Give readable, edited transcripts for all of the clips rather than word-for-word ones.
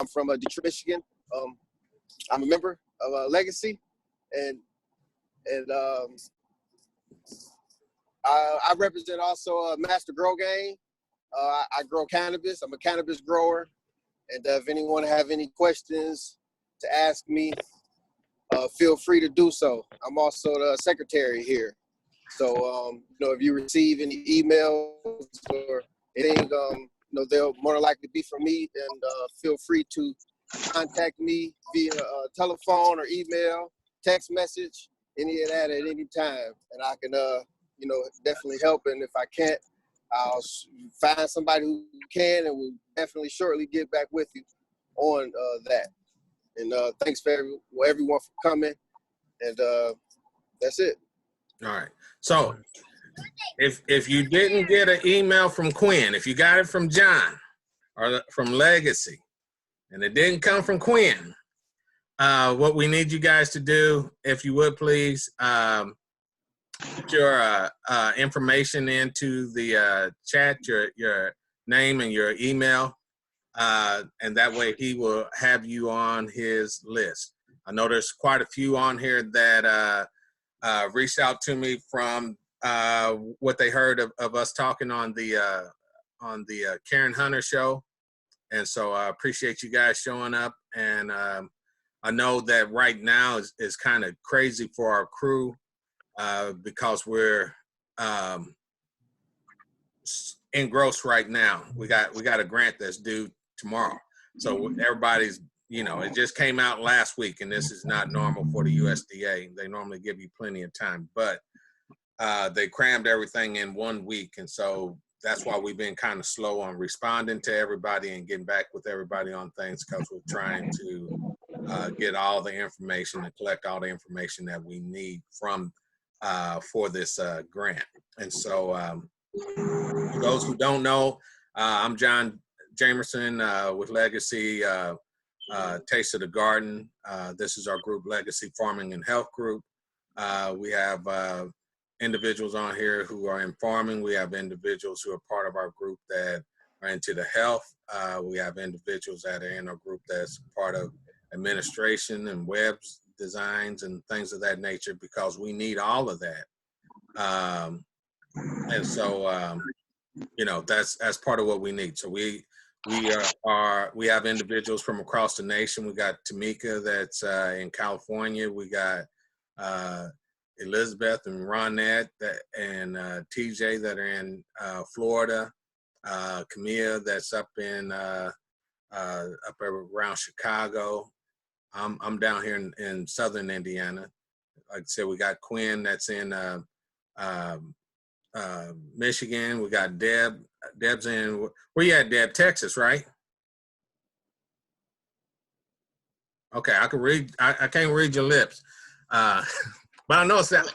I'm from Detroit, Michigan. I'm a member of Legacy, and I represent also Master Grow Game. I grow cannabis. I'm a cannabis grower, and if anyone have any questions to ask me, feel free to do so. I'm also the secretary here. So, if you receive any emails or anything, they'll more than likely be from me, and feel free to contact me via telephone or email, text message, any of that at any time. And I can, definitely help. And if I can't, I'll find somebody who can, and will definitely shortly get back with you on that. And thanks for everyone for coming. And that's it. All right. So if you didn't get an email from Quinn, if you got it from John or from Legacy, and it didn't come from Quinn, what we need you guys to do, if you would please, put your information into the chat, your name and your email, and that way he will have you on his list. I know there's quite a few on here that reached out to me from what they heard of us talking on the Karen Hunter show. And so I appreciate you guys showing up. And I know that right now is kind of crazy for our crew because we're engrossed right now. We got a grant that's due tomorrow. So everybody's, it just came out last week, and this is not normal for the USDA. They normally give you plenty of time, but they crammed everything in 1 week. And so that's why we've been kind of slow on responding to everybody and getting back with everybody on things, because we're trying to get all the information and collect all the information that we need for this grant. And so for those who don't know, I'm John Jamerson with Legacy Taste of the Garden. This is our group, Legacy Farming and Health Group. We have individuals on here who are in farming. We have individuals who are part of our group that are into the health. We have individuals that are in our group that's part of administration and web designs and things of that nature, because we need all of that. And so, that's part of what we need. So we have individuals from across the nation. We got Tamika that's in California. We got Elizabeth and Ronette and TJ that are in Florida. Camille that's up around Chicago. I'm down here in southern Indiana. Like I said, we got Quinn that's in Michigan. We got Deb. Deb's in, where you at, Deb? Texas, right? Okay, I can read. I can't read your lips, but I know it's that.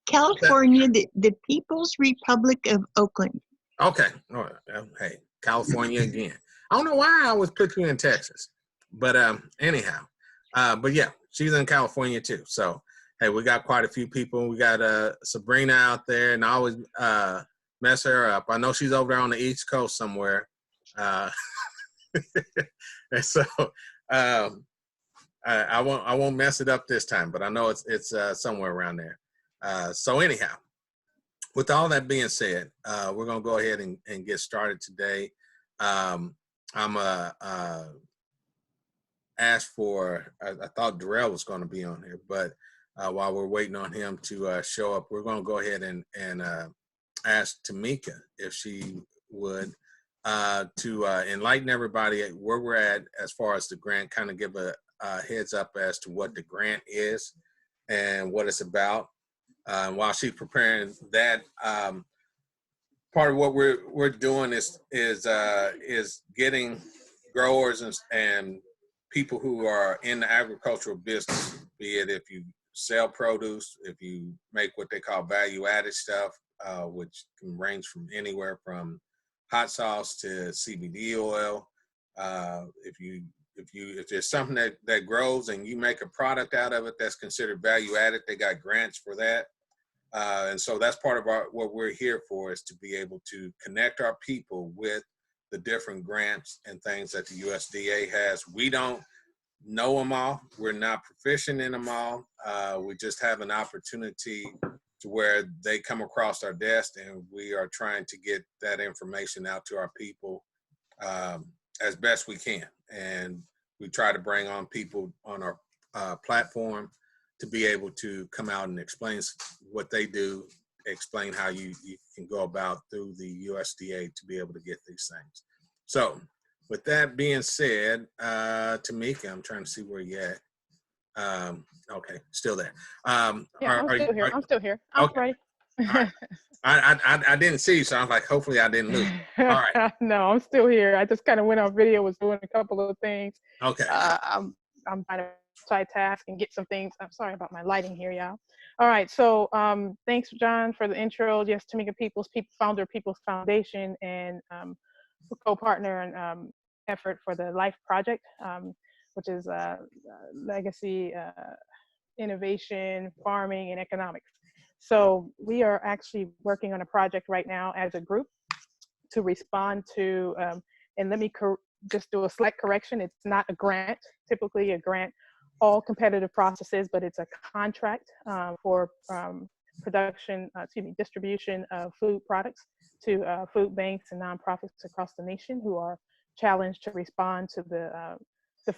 California, the People's Republic of Oakland. Okay. All right. Hey, California again. I don't know why I always put you in Texas, but anyhow, but yeah, she's in California too. So hey, we got quite a few people. We got Sabrina out there, and I always mess her up. I know she's over there on the East Coast somewhere. And so I won't mess it up this time, but I know it's somewhere around there. So anyhow, with all that being said, we're gonna go ahead and get started today. I'm asked for. I thought Darrell was going to be on here, but while we're waiting on him to show up, we're going to go ahead and ask Tamika if she would to enlighten everybody where we're at as far as the grant, kind of give a heads up as to what the grant is and what it's about. While she's preparing that, part of what we're doing is getting growers and people who are in the agricultural business, be it if you sell produce, if you make what they call value-added stuff, which can range from anywhere from hot sauce to CBD oil. If there's something that grows and you make a product out of it that's considered value-added, they got grants for that. And so that's part of what we're here for, is to be able to connect our people with the different grants and things that the USDA has. We don't know them all. We're not proficient in them all. We just have an opportunity to where they come across our desk, and we are trying to get that information out to our people as best we can. And we try to bring on people on our platform to be able to come out and explain what they do, explain how you can go about through the USDA to be able to get these things. So with that being said, Tamika, I'm trying to see where you at. Okay, still there. Yeah, I'm still here. I'm okay. ready. All right. I didn't see you, so I was like, hopefully I didn't lose you. All right. No, I'm still here. I just kind of went on video, was doing a couple of things. Okay. I'm trying to multitask and get some things. I'm sorry about my lighting here, y'all. All right, so thanks, John, for the intro. Yes, Tamika Peoples, founder of Peoples Foundation, and co-partner and effort for the Life Project, which is legacy, innovation, farming, and economics. So we are actually working on a project right now as a group to respond to, and let me just do a slight correction. It's not a grant. Typically a grant, all competitive processes, but it's a contract for distribution of food products to food banks and nonprofits across the nation who are challenged to respond to the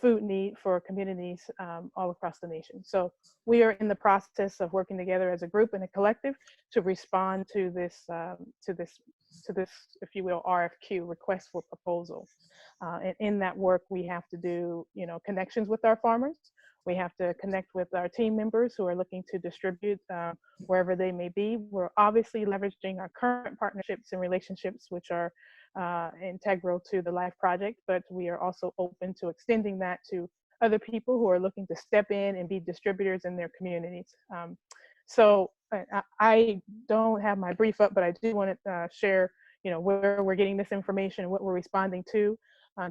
food need for communities all across the nation. So we are in the process of working together as a group and a collective to respond to this, if you will, RFQ, request for proposal. And in that work, we have to do, connections with our farmers. We have to connect with our team members who are looking to distribute wherever they may be. We're obviously leveraging our current partnerships and relationships, which are integral to the Life Project, but we are also open to extending that to other people who are looking to step in and be distributors in their communities. So I don't have my brief up, but I do want to share, where we're getting this information and what we're responding to,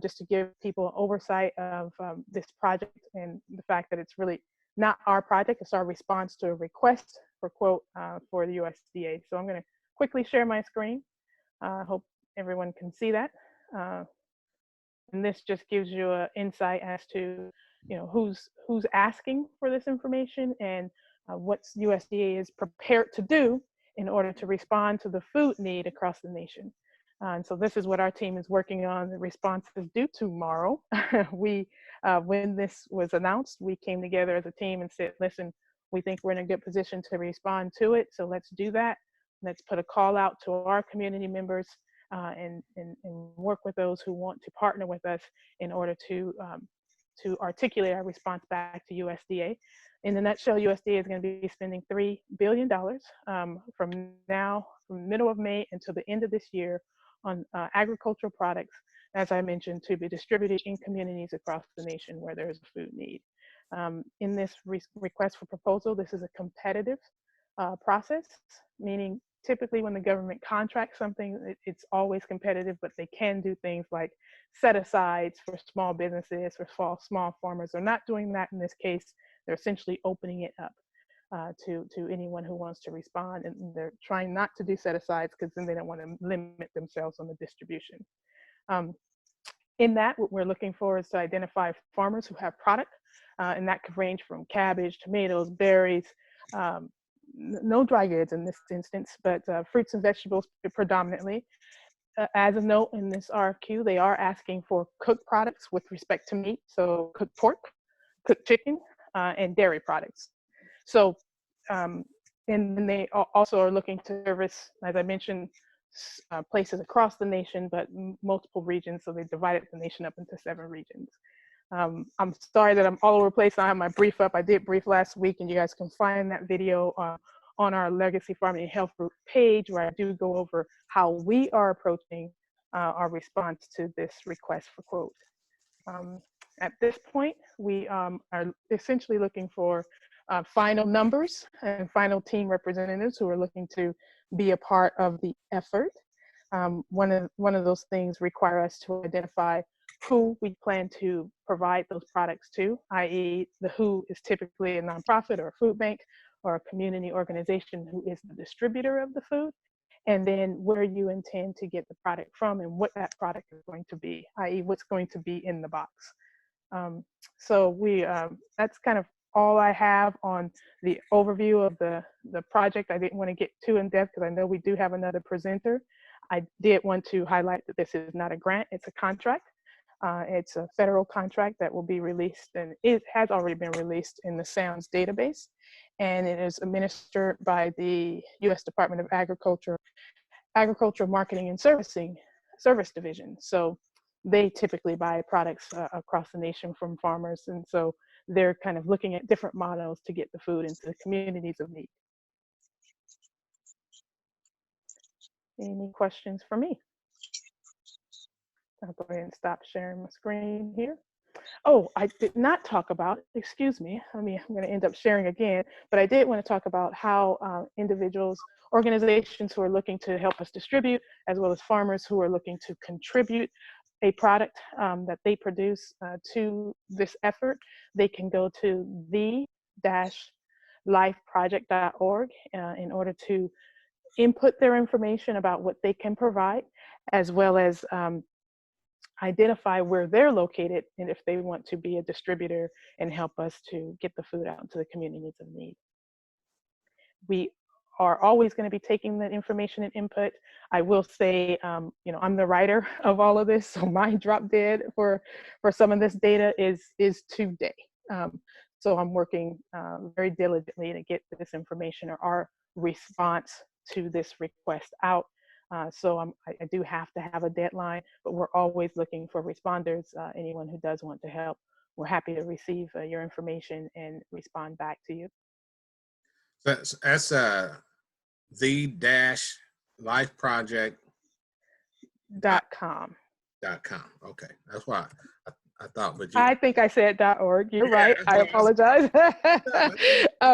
just to give people an oversight of this project and the fact that it's really not our project, it's our response to a request for quote for the USDA. So I'm going to quickly share my screen. I hope everyone can see that. And this just gives you an insight as to, who's asking for this information and what USDA is prepared to do in order to respond to the food need across the nation. And so this is what our team is working on. The response is due tomorrow. When this was announced, we came together as a team and said, listen, we think we're in a good position to respond to it. So let's do that. Let's put a call out to our community members and work with those who want to partner with us in order to articulate our response back to USDA. In a nutshell, USDA is going to be spending $3 billion from middle of May until the end of this year on agricultural products, as I mentioned, to be distributed in communities across the nation where there is a food need. In this request for proposal, this is a competitive process, meaning typically when the government contracts something, it's always competitive, but they can do things like set asides for small businesses, for small farmers. They're not doing that in this case. They're essentially opening it up to anyone who wants to respond. And they're trying not to do set asides because then they don't want to limit themselves on the distribution. In that, what we're looking for is to identify farmers who have product, and that could range from cabbage, tomatoes, berries, no dry goods in this instance, but fruits and vegetables predominantly. As a note in this RFQ, they are asking for cooked products with respect to meat, so cooked pork, cooked chicken, and dairy products. So, and then they also are looking to service, as I mentioned, places across the nation, but multiple regions, so they divided the nation up into 7 regions. I'm sorry that I'm all over the place. I have my brief up. I did brief last week, and you guys can find that video on our Legacy Farming and Health Group page, where I do go over how we are approaching our response to this request for quote. At this point, we are essentially looking for final numbers and final team representatives who are looking to be a part of the effort. One of those things require us to identify who we plan to provide those products to, i.e. the who is typically a nonprofit or a food bank or a community organization who is the distributor of the food. and then where you intend to get the product from and what that product is going to be, i.e. what's going to be in the box. So that's kind of all I have on the overview of the project. I didn't want to get too in depth because I know we do have another presenter. I did want to highlight that this is not a grant, it's a contract. It's a federal contract that will be released, and it has already been released in the SAMS database, and it is administered by the U.S. Department of Agriculture, Marketing and Service Division. So they typically buy products across the nation from farmers, and so they're kind of looking at different models to get the food into the communities of need. Any questions for me? I'll go ahead and stop sharing my screen here. Oh, I did not talk about, excuse me, I'm going to end up sharing again, but I did want to talk about how individuals, organizations who are looking to help us distribute, as well as farmers who are looking to contribute a product that they produce to this effort, they can go to the-lifeproject.org in order to input their information about what they can provide, as well as identify where they're located and if they want to be a distributor and help us to get the food out into the communities of need. We are always going to be taking that information and input. I will say, you know, I'm the writer of all of this, so my drop dead for some of this data is today. So I'm working very diligently to get this information or our response to this request out. So I do have to have a deadline, but we're always looking for responders. Anyone who does want to help, we're happy to receive your information and respond back to you. That's the-lifeproject.com. Okay, that's why I thought, but I think I said .org. You're right. I apologize.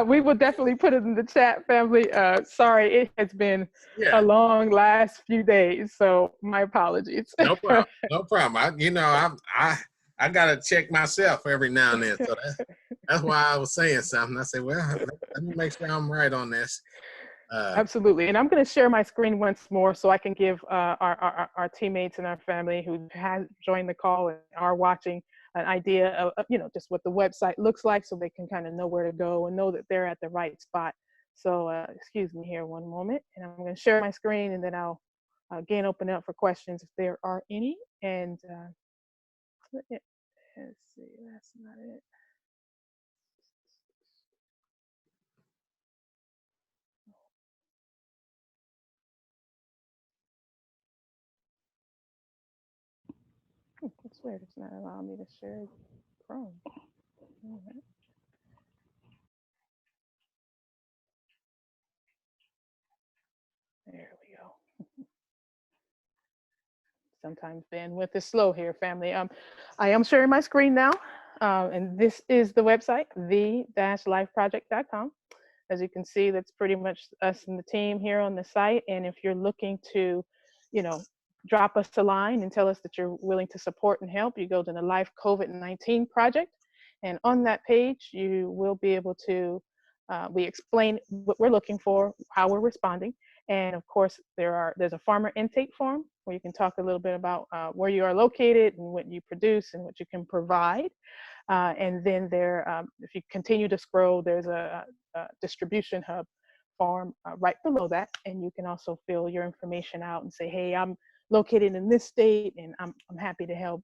We will definitely put it in the chat, family. Sorry, it has been a long last few days, so my apologies. No problem. No problem. I gotta check myself every now and then, so that's why I was saying something. I said, well, let me make sure I'm right on this. Absolutely, and I'm going to share my screen once more so I can give our teammates and our family who has joined the call and are watching an idea of, you know, just what the website looks like, so they can kind of know where to go and know that they're at the right spot. So excuse me here one moment, and I'm going to share my screen, and then I'll again open it up for questions if there are any. And let's see, that's not it. That's weird. It's not allowing me to share Chrome. All right. There we go. Sometimes bandwidth is slow here, family. I am sharing my screen now, and this is the website, the-lifeproject.com. As you can see, that's pretty much us and the team here on the site. And if you're looking to, you know, drop us a line and tell us that you're willing to support and help, you go to the Life COVID-19 Project. And on that page, you will be able to, we explain what we're looking for, how we're responding. And of course, there's a farmer intake form where you can talk a little bit about where you are located and what you produce and what you can provide. And then if you continue to scroll, there's a distribution hub form right below that. And you can also fill your information out and say, hey, I'm located in this state and I'm happy to help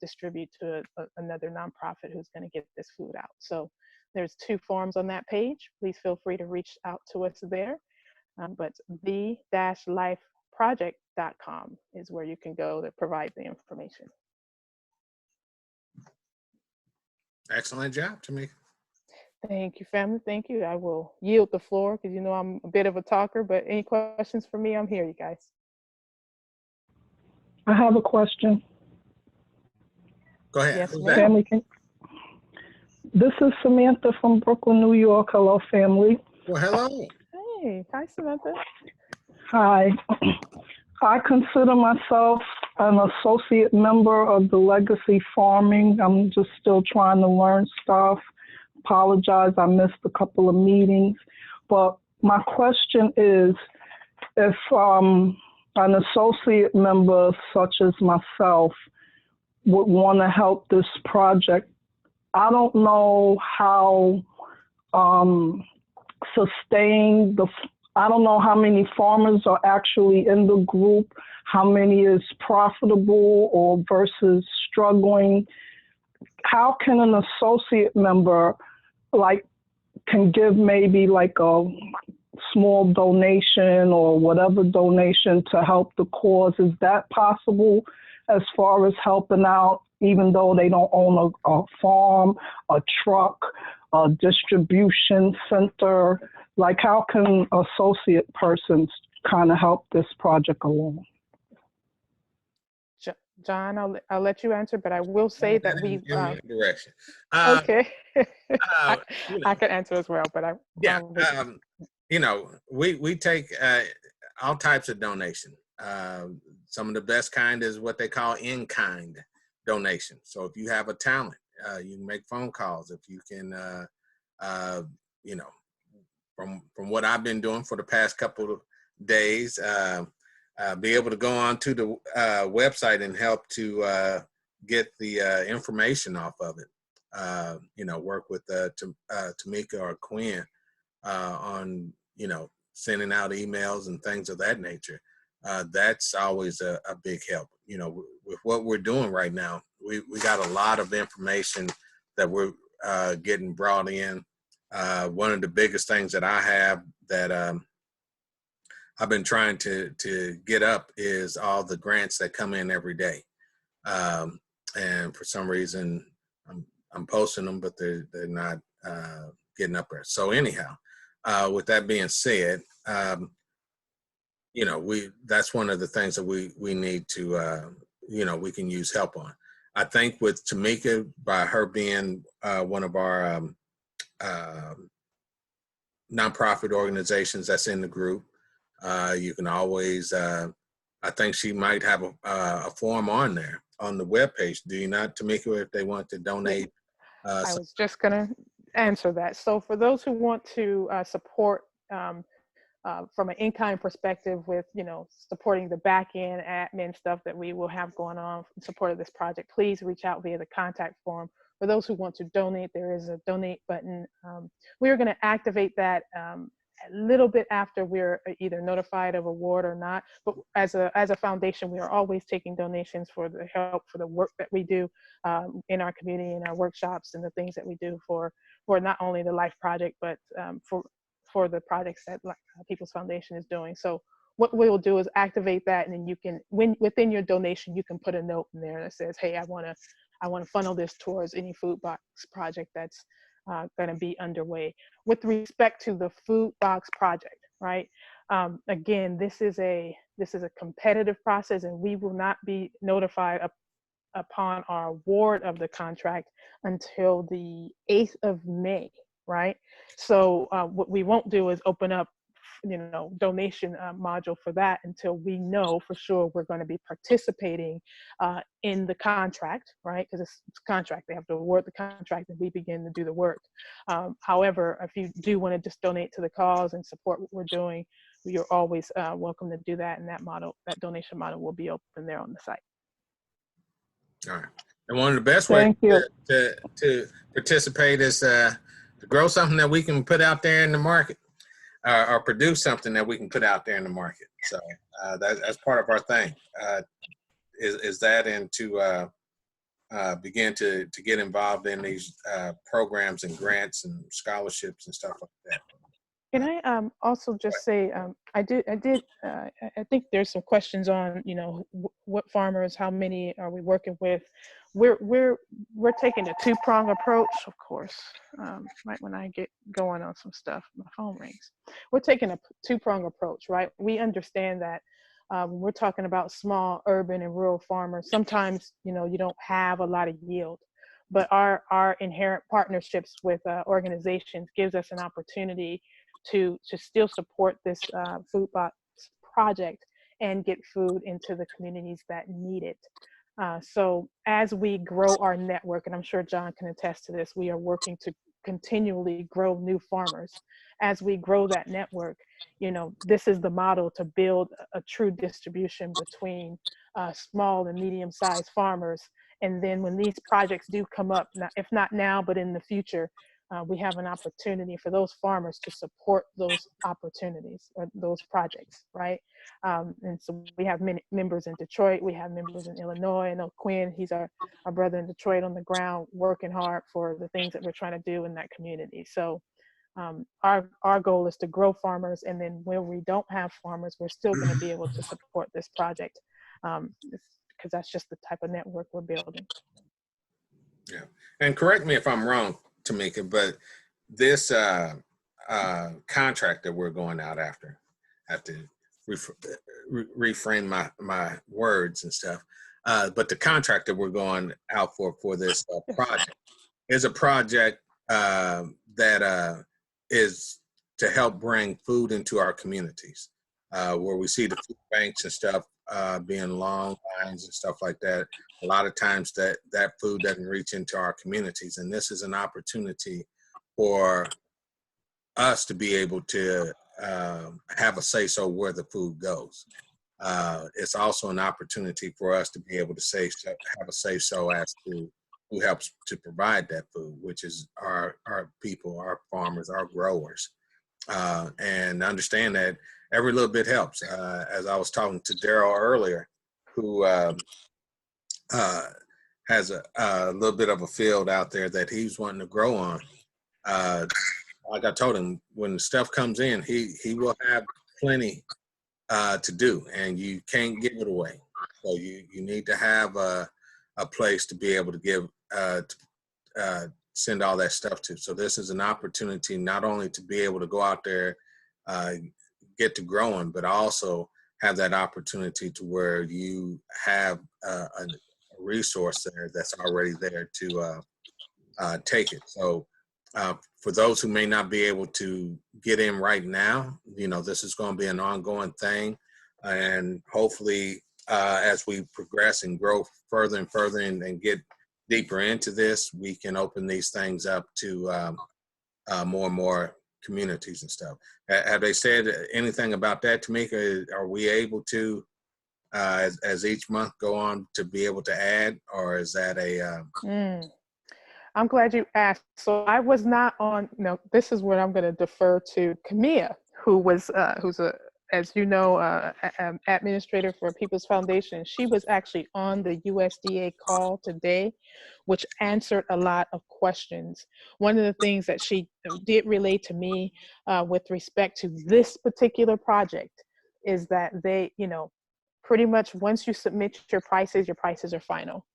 distribute to another nonprofit who's going to get this food out. So there's 2 forms on that page. Please feel free to reach out to us there. But the-lifeproject.com is where you can go to provide the information. Excellent job, Tamika. Thank you, family. Thank you. I will yield the floor because you know I'm a bit of a talker, but any questions for me, I'm here, you guys. I have a question. Go ahead. Yes, Who's ma'am. that? Family, this is Samantha from Brooklyn, New York. Hello, family. Well, hello. Hey, hi, Samantha. Hi. I consider myself an associate member of the Legacy Farming. I'm just still trying to learn stuff. Apologize, I missed a couple of meetings. But my question is, if an associate member such as myself would want to help this project, I don't know how sustained I don't know how many farmers are actually in the group, how many is profitable or versus struggling. How can an associate member can give maybe like a small donation or whatever donation to help the cause? Is that possible as far as helping out, even though they don't own a farm, a truck, a distribution center? Like, how can associate persons kind of help this project along? John, I'll let you answer, but I will say that we direction. okay. You know, I could answer as well, but yeah. You know, we take all types of donation. Some of the best kind is what they call in-kind donation. So if you have a talent, you can make phone calls. If you can, you know, from what I've been doing for the past couple of days, be able to go on to the website and help to get the information off of it. You know, work with Tamika or Quinn on, you know, sending out emails and things of that nature. That's always a big help. You know, with what we're doing right now, we got a lot of information that we're getting brought in. One of the biggest things that I have that I've been trying to get up is all the grants that come in every day. And for some reason, I'm posting them, but they're not getting up there. So anyhow, with that being said, you know, that's one of the things that we need to, you know, we can use help on. I think with Tamika, by her being one of our nonprofit organizations that's in the group, you can always, I think she might have a form on there on the webpage. Do you not, Tamika, if they want to donate? I was just going to answer that. So for those who want to support from an in-kind perspective with, you know, supporting the back-end admin stuff that we will have going on in support of this project, please reach out via the contact form. For those who want to donate, there is a donate button. We are going to activate that a little bit after we're either notified of award or not. But as a foundation, we are always taking donations for the help, for the work that we do in our community, in our workshops, and the things that we do for not only the LIFE project, but for the projects that People's Foundation is doing. So what we'll do is activate that, and then you can, within your donation, you can put a note in there that says, hey, I want to funnel this towards any food box project that's going to be underway. With respect to the food box project, right? Again, this is a competitive process, and we will not be notified upon our award of the contract until the 8th of May, right? So what we won't do is open up, you know, donation module for that until we know for sure we're going to be participating in the contract, right? Because it's a contract, they have to award the contract and we begin to do the work. However, if you do want to just donate to the cause and support what we're doing, you're always welcome to do that, and that donation model will be open there on the site. All right. And one of the best ways to participate is to grow something that we can put out there in the market, or produce something that we can put out there in the market. So that's part of our thing. Is that, and to begin to get involved in these programs and grants and scholarships and stuff like that. Can I also just say, I think there's some questions on, you know, what farmers, how many are we working with? We're taking a two-prong approach, of course. Right when I get going on some stuff, my phone rings. We're taking a two-prong approach, right? We understand that when we're talking about small urban and rural farmers, sometimes, you know, you don't have a lot of yield, but our inherent partnerships with organizations gives us an opportunity to still support this food box project and get food into the communities that need it. So as we grow our network, and I'm sure John can attest to this, we are working to continually grow new farmers. As we grow that network, this is the model to build a true distribution between small and medium-sized farmers. And then when these projects do come up, if not now, but in the future, we have an opportunity for those farmers to support those opportunities or those projects, right? And so we have many members in Detroit, we have members in Illinois. I know Quinn, he's our brother in Detroit on the ground, working hard for the things that we're trying to do in that community. So our goal is to grow farmers, and then when we don't have farmers, we're still going to be able to support this project, because that's just the type of network we're building. Yeah, and correct me if I'm wrong, Tamika, but this contract that we're going out after, I have to reframe my words and stuff, but the contract that we're going out for this project is a project that is to help bring food into our communities, where we see the food banks and stuff being long lines and stuff like that. A lot of times that food doesn't reach into our communities, and this is an opportunity for us to be able to have a say-so where the food goes. It's also an opportunity for us to be able to have a say-so as to who helps to provide that food, which is our people, our farmers, our growers. And understand that every little bit helps. As I was talking to Daryl earlier, who has a little bit of a field out there that he's wanting to grow on. Like I told him, when the stuff comes in, he will have plenty to do, and you can't give it away. So you need to have a place to be able to give send all that stuff to. So this is an opportunity not only to be able to go out there, get to growing, but also have that opportunity to where you have a resource there that's already there to take it. So for those who may not be able to get in right now, this is going to be an ongoing thing. And hopefully, as we progress and grow further and further and get deeper into this, we can open these things up to more and more communities and stuff. Have they said anything about that, Tamika? Are we able to, as each month go on, to be able to add, or is that a... I'm glad you asked. So I was not on, this is where I'm going to defer to Camilla, who's as you know, administrator for People's Foundation. She was actually on the USDA call today, which answered a lot of questions. One of the things that she did relate to me with respect to this particular project is that they, pretty much once you submit your prices are final.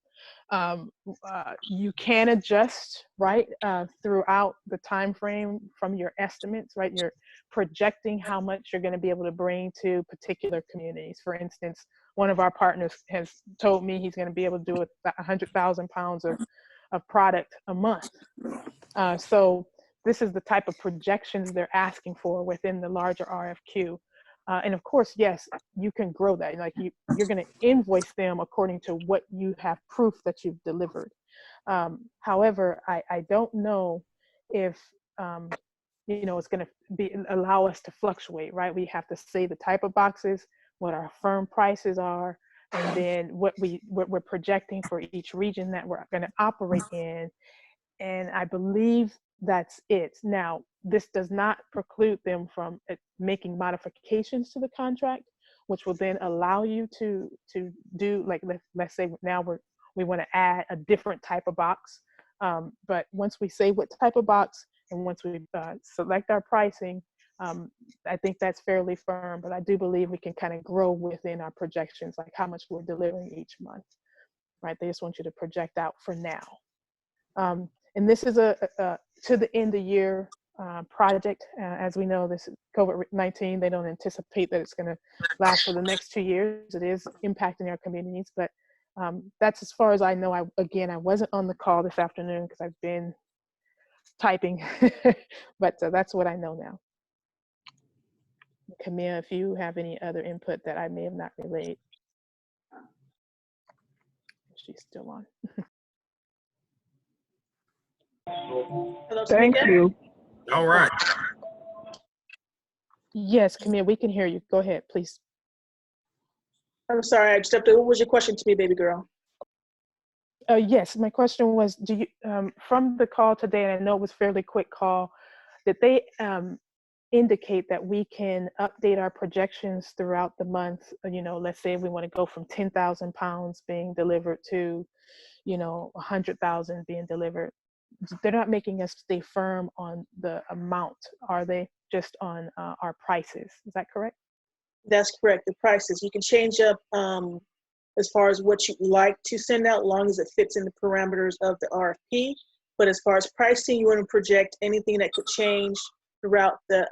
You can adjust, right, throughout the time frame from your estimates, right? You're projecting how much you're going to be able to bring to particular communities. For instance, one of our partners has told me he's going to be able to do 100,000 pounds of product a month. So this is the type of projections they're asking for within the larger RFQ. And of course, yes, you can grow that. Like you're going to invoice them according to what you have proof that you've delivered. However, I don't know if it's going to allow us to fluctuate, right? We have to say the type of boxes, what our firm prices are, and then what we're projecting for each region that we're going to operate in. And I believe that's it. Now, this does not preclude them from making modifications to the contract, which will then allow you to do, like, let's say now we want to add a different type of box. But once we say what type of box and once we select our pricing, I think that's fairly firm. But I do believe we can kind of grow within our projections, like how much we're delivering each month, right? They just want you to project out for now. And this is a to the end of year project. As we know, this COVID-19, they don't anticipate that it's going to last for the next 2 years. It is impacting our communities, but that's as far as I know. I wasn't on the call this afternoon because I've been typing, but that's what I know now. Camille, if you have any other input that I may have not relayed. She's still on. Hello, Thank Tamika? you. All right. Yes, Camille, we can hear you. Go ahead, please. I'm sorry, I stepped in. What was your question to me, baby girl? Yes, my question was, do you, from the call today, and I know it was a fairly quick call, did they indicate that we can update our projections throughout the month? You know, let's say we want to go from 10,000 pounds being delivered to, you know, 100,000 being delivered. They're not making us stay firm on the amount, are they? Just on our prices. Is that correct? That's correct. The prices. You can change up as far as what you like to send out, long as it fits in the parameters of the RFP. But as far as pricing, you want to project anything that could change throughout the,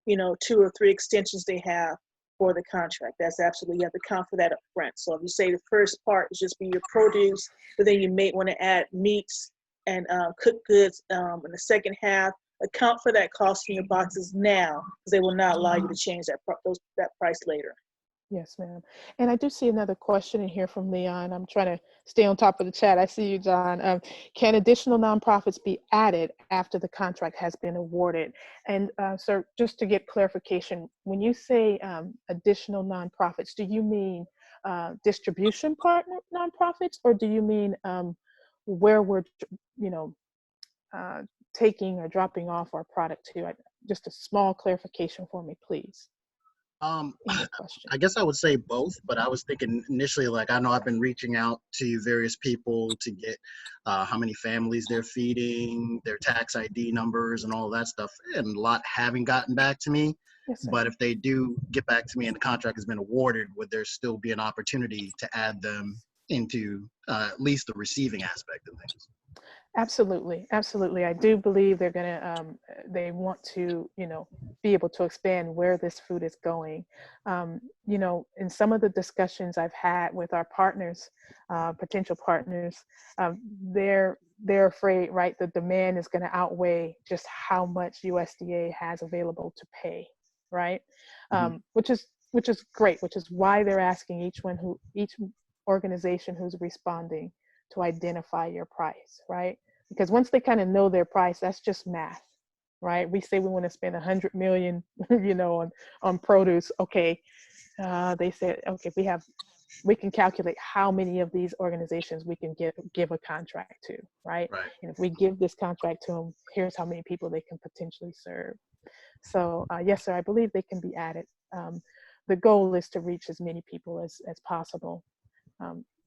2 or 3 extensions they have for the contract. That's absolutely, you have to account for that up front. So if you say the first part is just be your produce, but then you may want to add meats and cooked goods in the second half, account for that cost in your boxes now, because they will not allow you to change that price later. Yes, ma'am. And I do see another question in here from Leon. I'm trying to stay on top of the chat. I see you, John. Can additional nonprofits be added after the contract has been awarded? And sir, just to get clarification, when you say additional nonprofits, do you mean distribution partner nonprofits, or do you mean where we're, taking or dropping off our product to? Just a small clarification for me, please. I guess I would say both, but I was thinking initially, like, I know I've been reaching out to various people to get how many families they're feeding, their tax ID numbers and all that stuff, and a lot haven't gotten back to me. Yes, sir. But if they do get back to me and the contract has been awarded, would there still be an opportunity to add them into at least the receiving aspect of things? Absolutely, absolutely. I do believe they're gonna. They want to, be able to expand where this food is going. In some of the discussions I've had with our partners, potential partners, they're afraid, right? The demand is going to outweigh just how much USDA has available to pay, right? Which is great. Which is why they're asking each organization who's responding to identify your price, right? Because once they kind of know their price, that's just math, right? We say we want to spend 100 million, on produce. Okay, they said, okay, we can calculate how many of these organizations we can give a contract to, right? Right. And if we give this contract to them, here's how many people they can potentially serve. So yes, sir, I believe they can be added. The goal is to reach as many people as possible.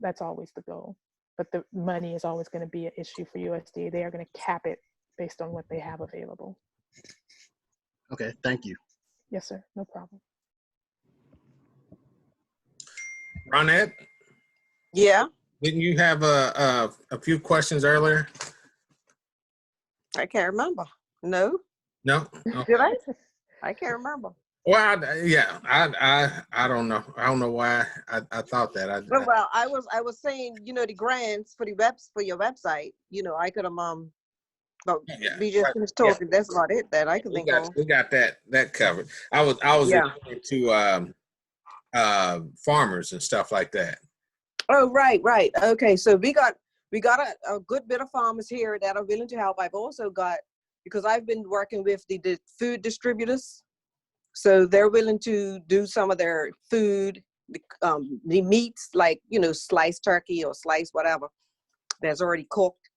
That's always the goal. But the money is always going to be an issue for USDA. They are going to cap it based on what they have available. Okay, thank you. Yes, sir. No problem. Ronette, Yeah, didn't you have a few questions earlier? I can't remember. No, No? Okay. did I? I can't remember. Well, I don't know. I don't know why I thought that. Well, I was saying, the grants for for your website. I could have but Yeah, we just right. finished Yeah. talking. That's about it that I could think of. We got that covered. I was Yeah. referring to farmers and stuff like that. Oh, right. Okay, so we got a good bit of farmers here that are willing to help. I've also got, because I've been working with the food distributors, so they're willing to do some of their food, the meats, like sliced turkey or sliced whatever that's already cooked,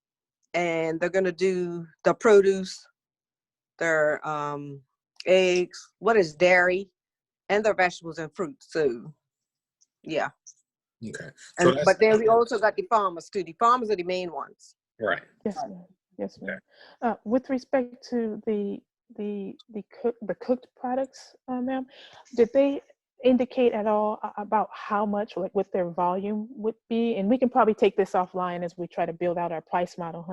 and they're gonna do the produce, their eggs, what is dairy, and their vegetables and fruits. So yeah. Okay. So But then we also got the farmers too. The farmers are the main ones. right. Yes, ma'am. Yes, ma'am. With respect to the cooked products, ma'am, did they indicate at all about how much, like, what their volume would be? And we can probably take this offline as we try to build out our price model,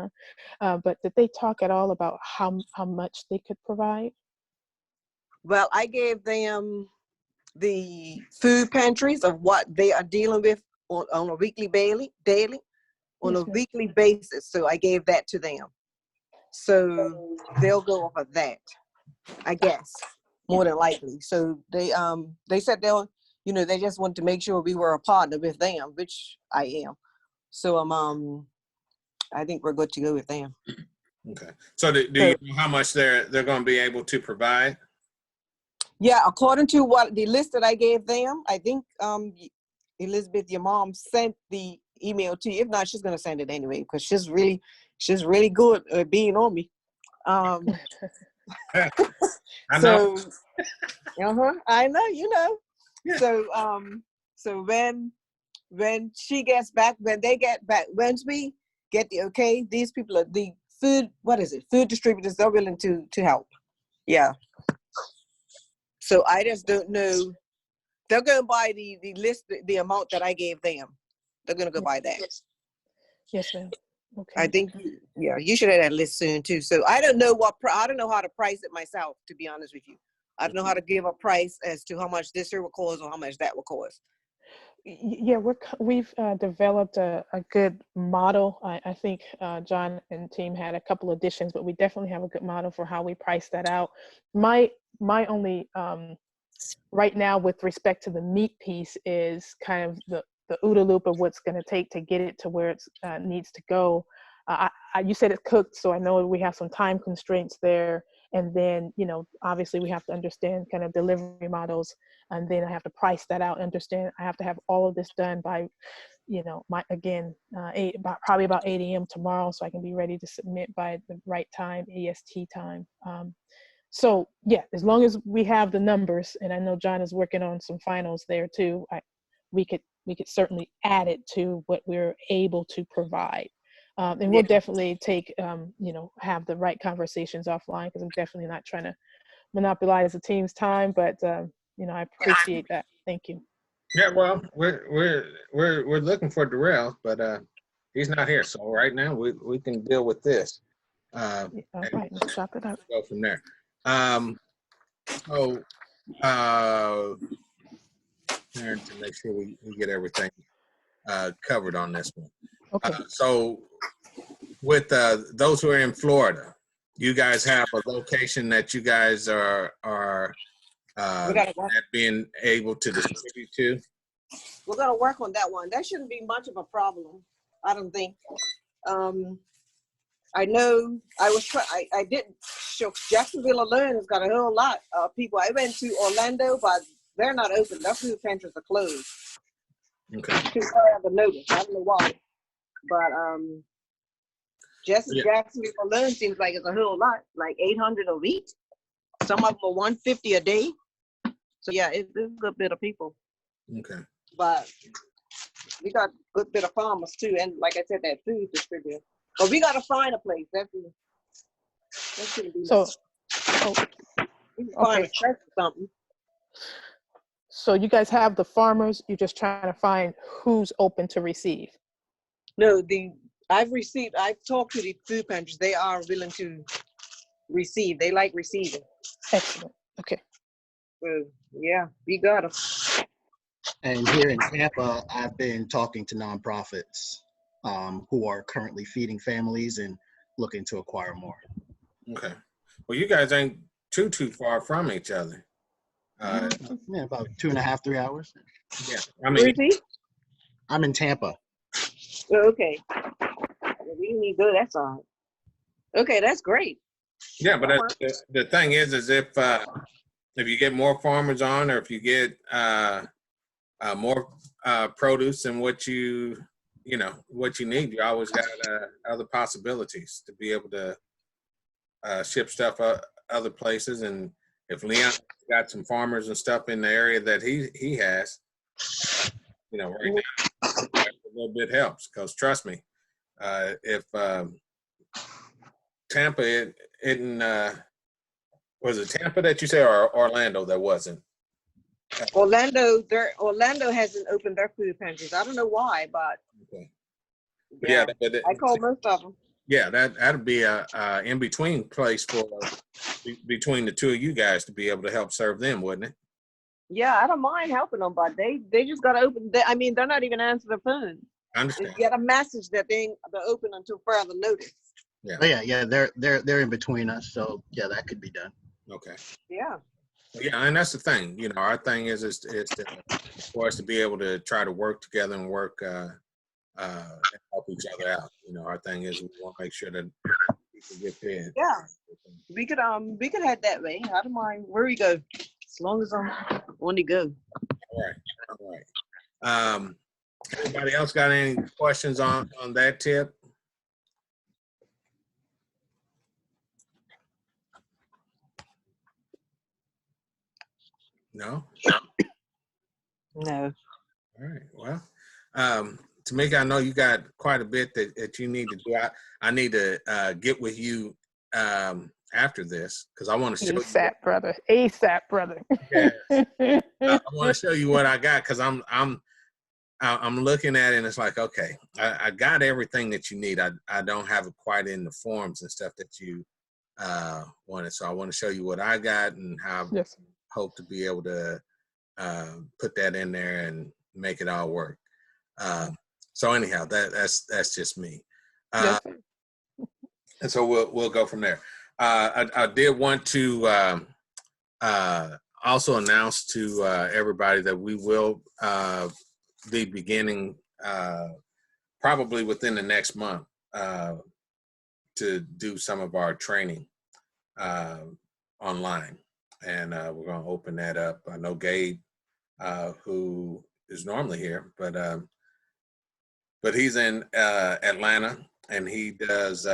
huh? But did they talk at all about how much they could provide? Well, I gave them the food pantries of what they are dealing with on a weekly daily on Yes, a ma'am. weekly basis. So I gave that to them. So they'll go off of that, I guess, more than likely. So they said they just want to make sure we were a partner with them, which I am. So I think we're good to go with them. Okay. So do you know how much they're going to be able to provide? Yeah, according to what the list that I gave them, I think Elizabeth, your mom, sent the email to you. If not, she's gonna send it anyway because she's really good at being on me. I know. So, I know, you know. So when she gets back, when they get back, once we get the okay, these people are the food. What is it? Food distributors. They're willing to help. Yeah. So I just don't know. They're going to buy the list, the amount that I gave them. They're going to go buy that. Yes, ma'am. Okay. I think, yeah, you should have that list soon too. So I don't know I don't know how to price it myself, to be honest with you. I don't know how to give a price as to how much this here will cost or how much that will cost. Yeah, we've developed a good model. I think John and team had a couple additions, but we definitely have a good model for how we price that out. My only right now with respect to the meat piece is kind of the OODA loop of what's going to take to get it to where it needs to go. You said it's cooked, so I know we have some time constraints there. And then, you know, obviously we have to understand kind of delivery models, and then I have to price that out, understand I have to have all of this done by, you know, probably about 8 a.m. tomorrow, so I can be ready to submit by the right time, EST time. So yeah, as long as we have the numbers, and I know John is working on some finals there too, we could certainly add it to what we're able to provide. And we'll definitely take, you know, have the right conversations offline, because I'm definitely not trying to monopolize the team's time, but, you know, I appreciate that. Thank you. Yeah, well, we're looking for Darrell, but he's not here. So right now we can deal with this. All right, let's chop it up. Go from there. To make sure we get everything covered on this one. Okay. So with those who are in Florida, you guys have a location that you guys are being able to distribute to? We're going to work on that one. That shouldn't be much of a problem, I don't think. I know I didn't show Jacksonville alone has got a whole lot of people. I went to Orlando, but they're not open. Their food pantries are closed. Okay. I have a notice. I don't know why. But Jacksonville alone seems like it's a whole lot, like 800 a week. Some of them are 150 a day. So yeah, it's a good bit of people. Okay. But we got a good bit of farmers too, and like I said, that food distributor. But we got to find a place. That shouldn't be. So, we can find a church or something. So you guys have the farmers. You're just trying to find who's open to receive. No, I've talked to the food pantries. They are willing to receive. They like receiving. Excellent. Okay. So yeah, we got them. And here in Tampa, I've been talking to nonprofits who are currently feeding families and looking to acquire more. Okay. Well, you guys ain't too far from each other. Yeah, about 2.5, 3 hours. Yeah. Where is he? I'm in Tampa. Oh, okay. We need to go that side. Okay, that's great. Yeah, but the thing is if you get more farmers on, or if you get more produce than what you need, you always got other possibilities to be able to ship stuff other places. And if Leon got some farmers and stuff in the area that he has, you know, right now, a little bit helps, because trust me, if Tampa was it Tampa that you say, or Orlando that wasn't? Orlando hasn't opened their food pantries. I don't know why, but okay. Yeah, I called most of them. Yeah, that'd be a in between place for between the two of you guys to be able to help serve them, wouldn't it? Yeah, I don't mind helping them, but they just got to open. They're not even answering the phone. I understand. Just get a message that they're open until further notice. Yeah. Oh, yeah, they're in between us, so yeah, that could be done. Okay. Yeah. Yeah, and that's the thing. You know, our thing is for us to be able to try to work together and work and help each other out. You know, our thing is we want to make sure that we to get there. Yeah, we could head that way. I don't mind where we go, as long as I'm on the go. All right. All right. Anybody else got any questions on that tip? No? No. All right. Well, Tamika, I know you got quite a bit that you need to do. I need to get with you after this because I want to show you. ASAP, brother. ASAP, brother. Yes. I want to show you what I got because I'm looking at it and it's like, okay, I got everything that you need. I don't have it quite in the forms and stuff that you wanted. So I want to show you what I got and how Yes. I hope to be able to put that in there and make it all work. So anyhow, that's just me. Yes. And so we'll go from there. I did want to also announce to everybody that we will be beginning probably within the next month to do some of our training online. And we're going to open that up. I know Gabe, who is normally here, but he's in Atlanta, and he does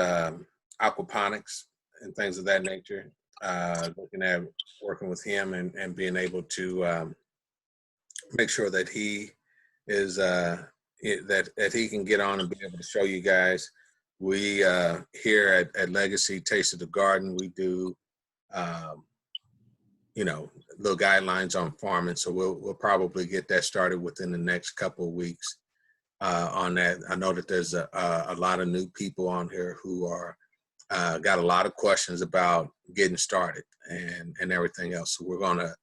aquaponics and things of that nature. Looking at working with him and being able to make sure that he is that he can get on and be able to show you guys. We here at Legacy Taste of the Garden, we do little guidelines on farming. So we'll probably get that started within the next couple of weeks on that. I know that there's a lot of new people on here who are got a lot of questions about getting started and everything else. So we're going to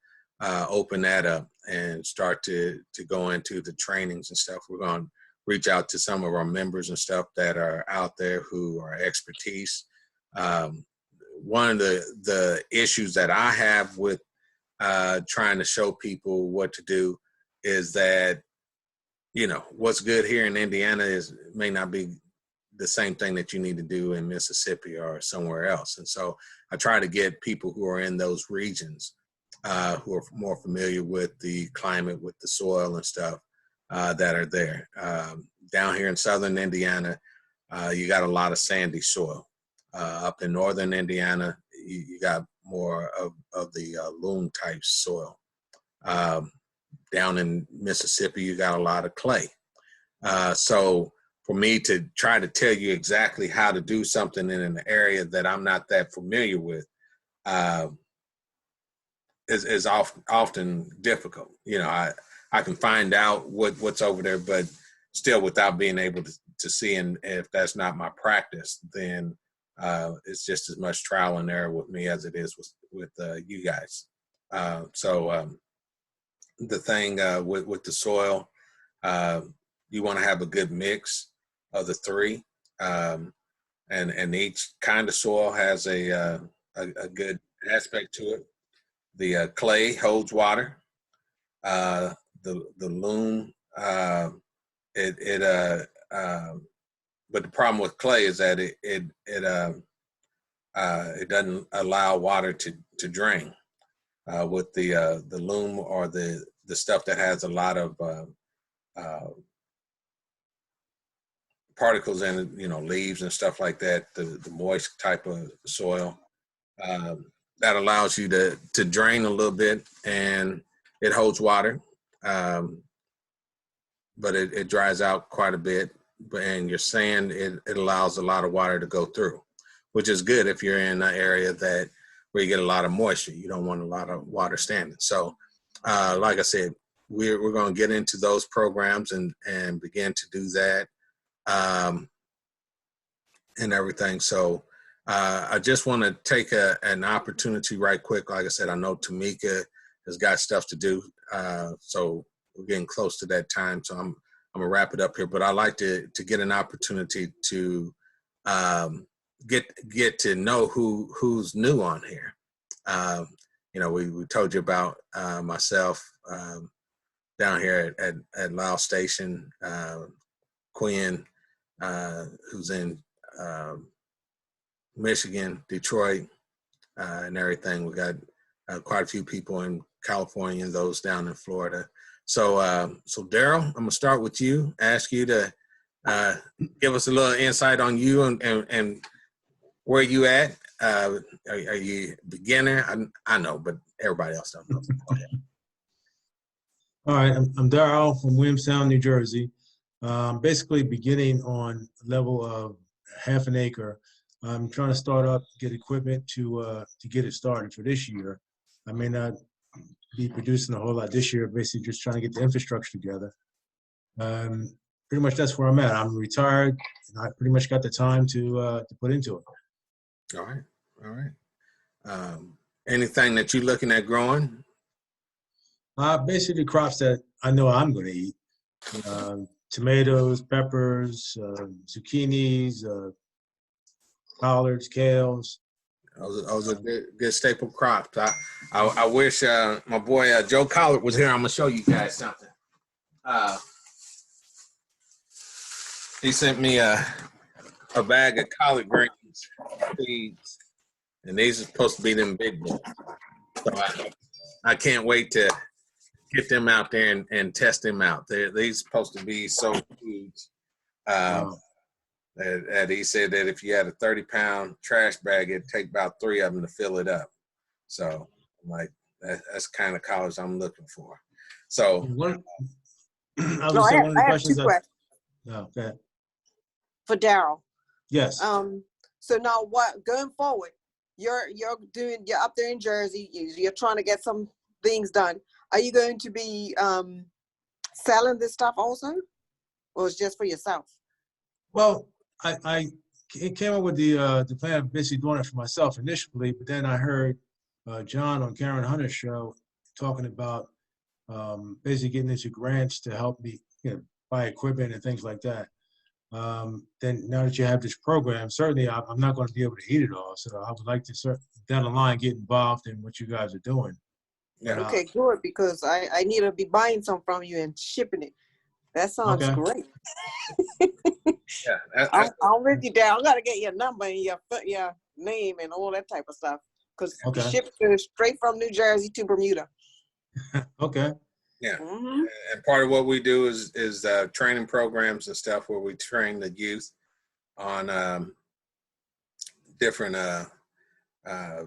open that up and start to go into the trainings and stuff. We're going to reach out to some of our members and stuff that are out there who are expertise. One of the issues that I have with trying to show people what to do is that, what's good here in Indiana may not be the same thing that you need to do in Mississippi or somewhere else. And so I try to get people who are in those regions who are more familiar with the climate, with the soil and stuff that are there. Down here in southern Indiana, you got a lot of sandy soil. Up in northern Indiana, you got more of the loam type soil. Down in Mississippi, you got a lot of clay. So for me to try to tell you exactly how to do something in an area that I'm not that familiar with is often difficult. I can find out what's over there, but still without being able to see, and if that's not my practice, then it's just as much trial and error with me as it is with you guys. So the thing with the soil, you want to have a good mix of the three, and each kind of soil has a good aspect to it. The clay holds water. The loam, but the problem with clay is that it doesn't allow water to drain. With the loam or the stuff that has a lot of particles in it, leaves and stuff like that, the moist type of soil, that allows you to drain a little bit, and it holds water, but it dries out quite a bit. And your sand, it allows a lot of water to go through, which is good if you're in an area where you get a lot of moisture. You don't want a lot of water standing. So like I said, we're going to get into those programs and begin to do that and everything. So I just want to take an opportunity right quick. Like I said, I know Tamika has got stuff to do. So we're getting close to that time. So I'm gonna wrap it up here, but I like to get an opportunity to get to know who's new on here. We told you about myself down here at Lyle Station, Quinn, who's in Michigan, Detroit, and everything. We got quite a few people in California and those down in Florida. So, Daryl, I'm gonna start with you. Ask you to give us a little insight on you and where you at. Are you a beginner? I know, but everybody else don't know. All right, I'm Daryl from Williamstown, New Jersey. Basically beginning on a level of half an acre. I'm trying to start up, get equipment to get it started for this year. I may not be producing a whole lot this year, basically just trying to get the infrastructure together. Pretty much that's where I'm at. I'm retired, and I pretty much got the time to put into it. All right. Anything that you're looking at growing? Basically crops that I know I'm going to eat. Tomatoes, peppers, zucchinis, collards, kales. Those are good staple crops. I wish my boy Joe Collard was here. I'm gonna show you guys something. He sent me a bag of collard greens seeds, and these are supposed to be them big boys. So I can't wait to get them out there and test them out. These supposed to be so huge. That he said that if you had a 30-pound trash bag, it'd take about 3 of them to fill it up. So, I'm like, that's the kind of college I'm looking for. So, I have 2 questions. No, go ahead. For Daryl. Yes. So now, what going forward? You're up there in Jersey. You're trying to get some things done. Are you going to be selling this stuff also, or it's just for yourself? Well, I came up with the plan of basically doing it for myself initially, but then I heard John on Karen Hunter's show talking about basically getting into grants to help me, buy equipment and things like that. Then now that you have this program, certainly I'm not going to be able to eat it all. So I would like to down the line get involved in what you guys are doing. yeah. Okay, good, because I need to be buying some from you and shipping it. That sounds great. Yeah, I'm with you, Daryl. I gotta get your number and your name and all that type of stuff, because you ship straight from New Jersey to Bermuda. Okay. Yeah. Mm-hmm. And part of what we do is training programs and stuff where we train the youth on different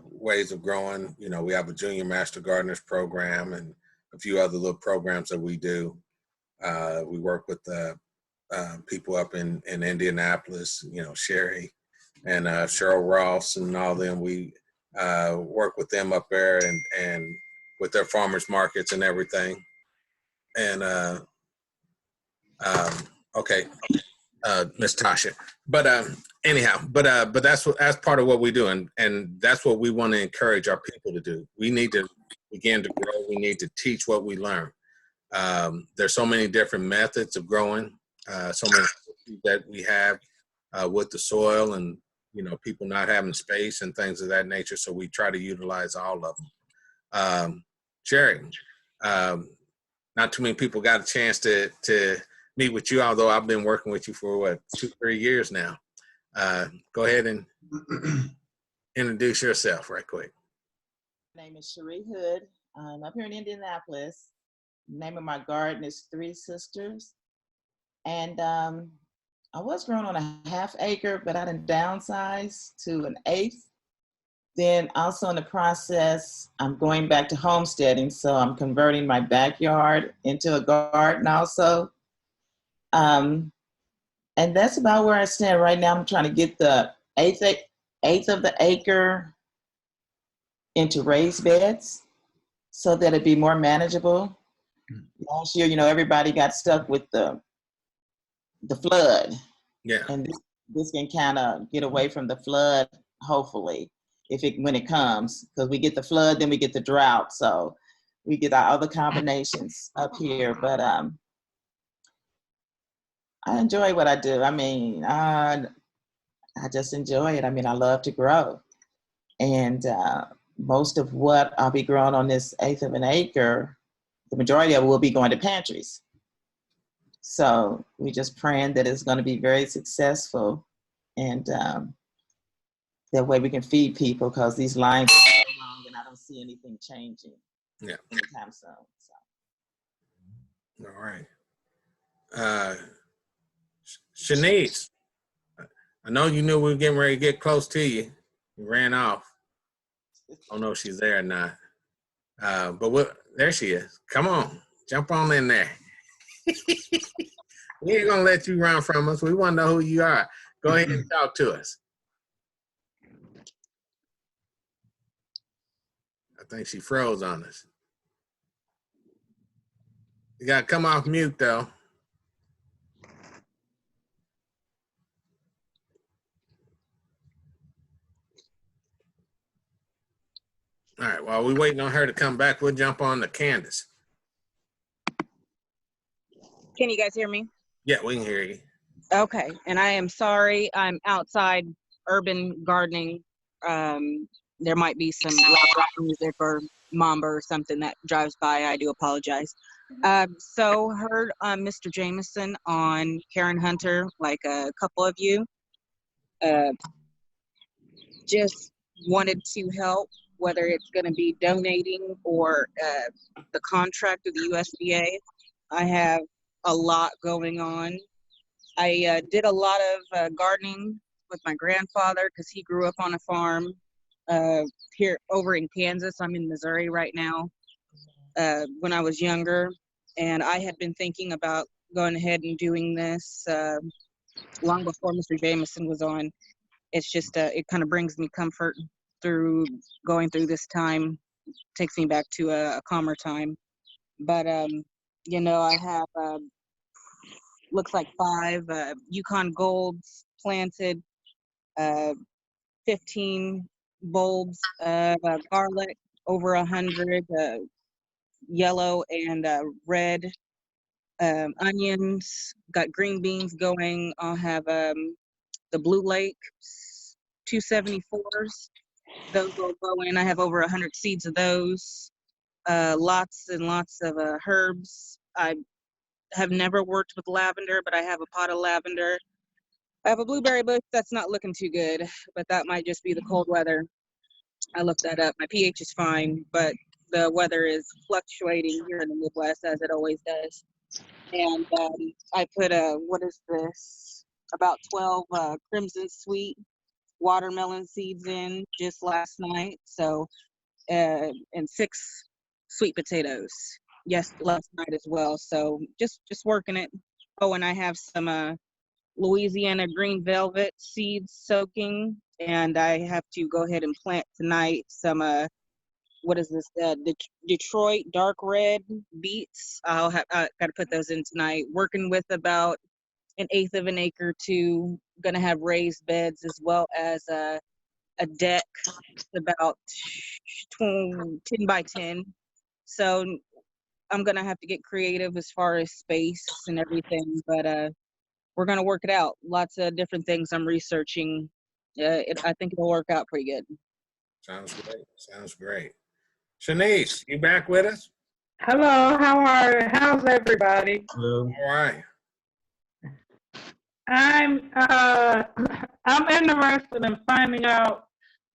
ways of growing. We have a Junior Master Gardeners program and a few other little programs that we do. We work with people up in Indianapolis, Sherry and Cheryl Ross and all them. We work with them up there and with their farmers markets and everything. And Miss Tasha. But anyhow, but that's part of what we do, and that's what we want to encourage our people to do. We need to begin to grow. We need to teach what we learn. There's so many different methods of growing, so many that we have with the soil and people not having space and things of that nature. So we try to utilize all of them. Sherry, not too many people got a chance to meet with you, although I've been working with you for 2-3 years now. Go ahead and introduce yourself right quick. My name is Cherie Hood. I'm up here in Indianapolis. The name of my garden is Three Sisters. And I was growing on a ½ acre, but I done downsized to an 1/8. Then also in the process, I'm going back to homesteading. So I'm converting my backyard into a garden also. And that's about where I stand right now. I'm trying to get the eighth of the acre into raised beds so that it'd be more manageable. Last year, everybody got stuck with the flood. Yeah. And this can kind of get away from the flood, hopefully, when it comes, because we get the flood, then we get the drought. So we get our other combinations up here. But I enjoy what I do. I mean, I just enjoy it. I mean, I love to grow. And most of what I'll be growing on this 1/8 of an acre, the majority of it will be going to pantries. So we just praying that it's going to be very successful. And That way we can feed people, because these lines are so long and I don't see anything changing anytime soon. So. All right. Shanice, I know you knew we were getting ready to get close to you. You ran off. I don't know if she's there or not. But there she is. Come on, jump on in there. We ain't gonna let you run from us. We want to know who you are. Go ahead and talk to us. I think she froze on us. You gotta come off mute though. All right, while we're waiting on her to come back, we'll jump on to Candace. Can you guys hear me? Yeah, we can hear you. Okay, and I am sorry. I'm outside urban gardening. There might be some loud music or mamba or something that drives by. I do apologize. So heard Mr. Jameson on Karen Hunter, like a couple of you. Just wanted to help, whether it's going to be donating or the contract of the USDA. I have a lot going on. I did a lot of gardening with my grandfather because he grew up on a farm here over in Kansas. I'm in Missouri right now. When I was younger, and I had been thinking about going ahead and doing this long before Mr. Jameson was on. It's just it kind of brings me comfort through going through this time. Takes me back to a calmer time. But you know, I have looks like 5 Yukon Golds planted, 15 bulbs of garlic, over 100 yellow and red onions, got green beans going. I'll have the Blue Lake 274s. Those will go in. I have over 100 seeds of those. Lots and lots of herbs. I have never worked with lavender, but I have a pot of lavender. I have a blueberry bush that's not looking too good, but that might just be the cold weather. I looked that up. My pH is fine, but the weather is fluctuating here in the Midwest, as it always does. And I put what is this? About 12 Crimson Sweet watermelon seeds in just last night. So, and 6 sweet potatoes. Yes, last night as well. So just working it. Oh, and I have some Louisiana green velvet seeds soaking, and I have to go ahead and plant tonight some what is this? Detroit dark red beets. I got to put those in tonight. Working with about 1/8 of an acre to gonna have raised beds, as well as a deck about 10 by 10. So I'm gonna have to get creative as far as space and everything, but we're gonna work it out. Lots of different things I'm researching. I think it'll work out pretty good. Sounds great. Sounds great. Shanice, you back with us? Hello, how's everybody? All right. I'm interested in finding out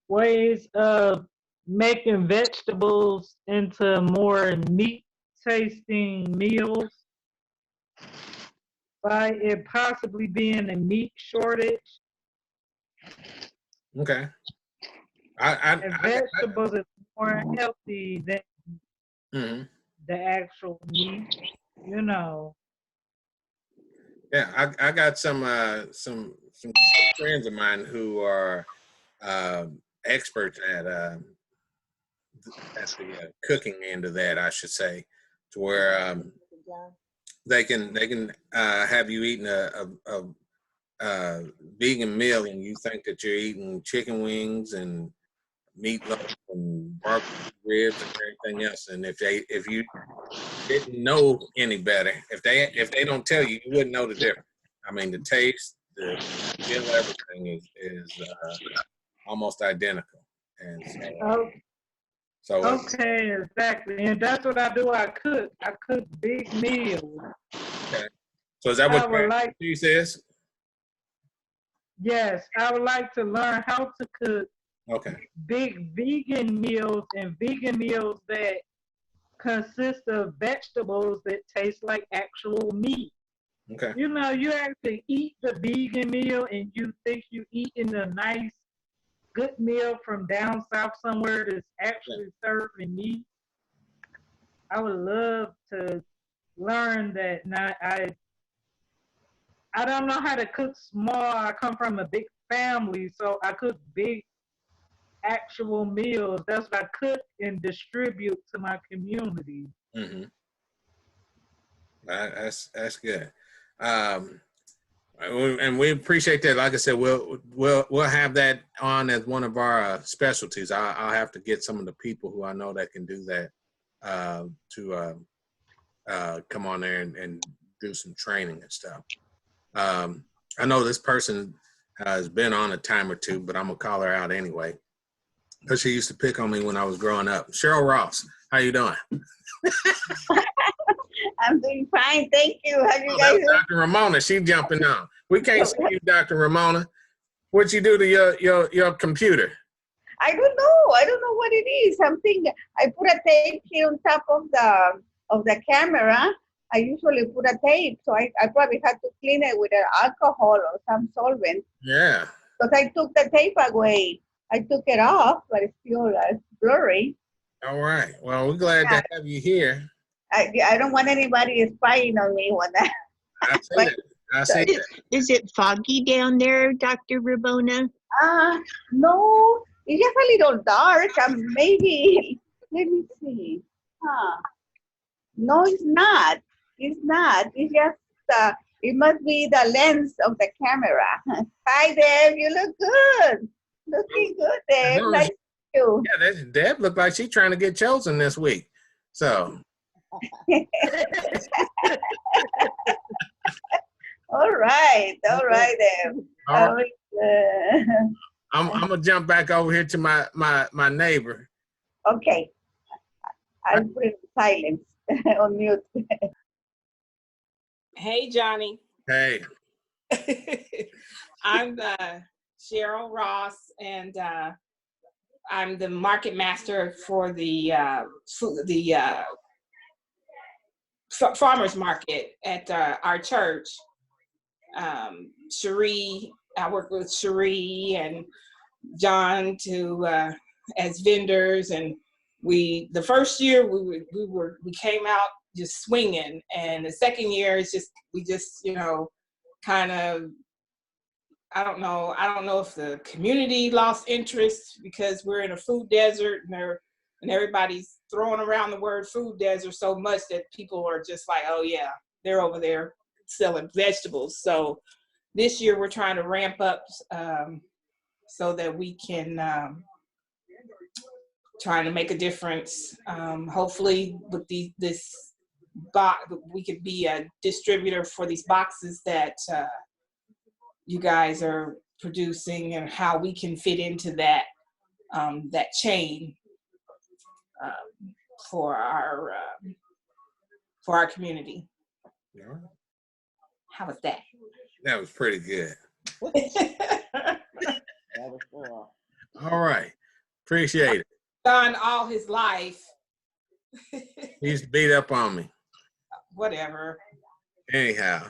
ways of making vegetables into more meat tasting meals by it possibly being a meat shortage. Okay. And vegetables is more healthy than the actual meat, you know. Yeah, I got some friends of mine who are experts at the cooking end of that, I should say, to where they can have you eating a vegan meal and you think that you're eating chicken wings and meatloaf and barbecue ribs and everything else. And if you didn't know any better, if they don't tell you, you wouldn't know the difference. I mean, the taste, the feel, everything is almost identical. And so okay, exactly. And that's what I do. I cook big meals. Okay. So is that what piece is? Yes, I would like to learn how to cook Okay. big vegan meals and vegan meals that consist of vegetables that taste like actual meat. Okay. You know, you actually eat the vegan meal and you think you eating a nice, good meal from down south somewhere that's actually serving meat. I would love to learn that. Now, I don't know how to cook small. I come from a big family, so I cook big actual meals. That's what I cook and distribute to my community. Mm-hmm. That's good. And we appreciate that. Like I said, we'll have that on as one of our specialties. I'll have to get some of the people who I know that can do that to come on there and do some training and stuff. I know this person has been on a time or two, but I'm gonna call her out anyway because she used to pick on me when I was growing up. Cheryl Ross, how you doing? I'm doing fine, thank you. How you guys doing? Dr. Ramona, she jumping on. We can't see you, Dr. Ramona. What'd you do to your computer? I don't know what it is. Something I put a tape here on top of the camera. I usually put a tape, so I probably had to clean it with an alcohol or some solvent. Yeah. Because I took the tape away. I took it off, but it's still blurry. All right. Well, we're glad to have you here. I don't want anybody spying on me when that. I see that. I see that. Is it foggy down there, Dr. Rabona? No, it's just a little dark. Maybe, let me see. No, it's not. It's not. It's just, it must be the lens of the camera. Hi, Deb. You look good. Looking good, Deb. Nice to meet you. Yeah, Deb looked like she's trying to get chosen this week. So. All right, Deb. All right. I'm gonna jump back over here to my neighbor. Okay. I'll put it in silence on mute. Hey, Johnny. Hey. I'm Cheryl Ross, and I'm the market master for the farmers market at our church. Cherie, I work with Cherie and John as vendors, and the first year we came out just swinging, and the second year is we just kind of, I don't know if the community lost interest because we're in a food desert and everybody's throwing around the word food desert so much that people are just like, oh yeah, they're over there selling vegetables. So this year we're trying to ramp up so that we can trying to make a difference. Hopefully with this box, we could be a distributor for these boxes that you guys are producing, and how we can fit into that chain for our community. Yeah. How was that? That was pretty good. That was cool. All right. Appreciate it. Done all his life. He used to beat up on me. Whatever. Anyhow.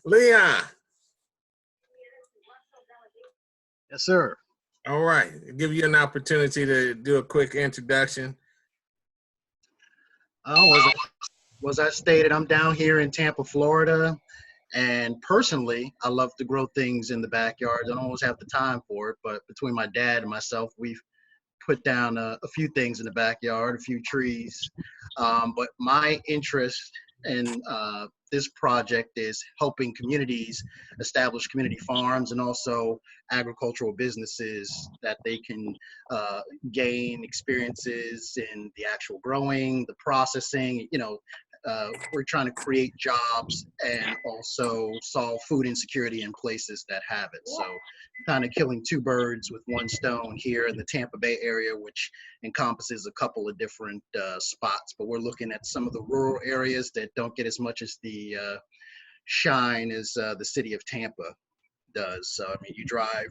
Leon. Yes, sir. All right. I'll give you an opportunity to do a quick introduction. Was I stated, I'm down here in Tampa, Florida, and personally, I love to grow things in the backyard. I don't always have the time for it, but between my dad and myself, we've put down a few things in the backyard, a few trees. But my interest in this project is helping communities establish community farms and also agricultural businesses that they can gain experiences in the actual growing, the processing, we're trying to create jobs and also solve food insecurity in places that have it. So kind of killing two birds with one stone here in the Tampa Bay area, which encompasses a couple of different spots. But we're looking at some of the rural areas that don't get as much as the shine as the city of Tampa does. So, I mean, you drive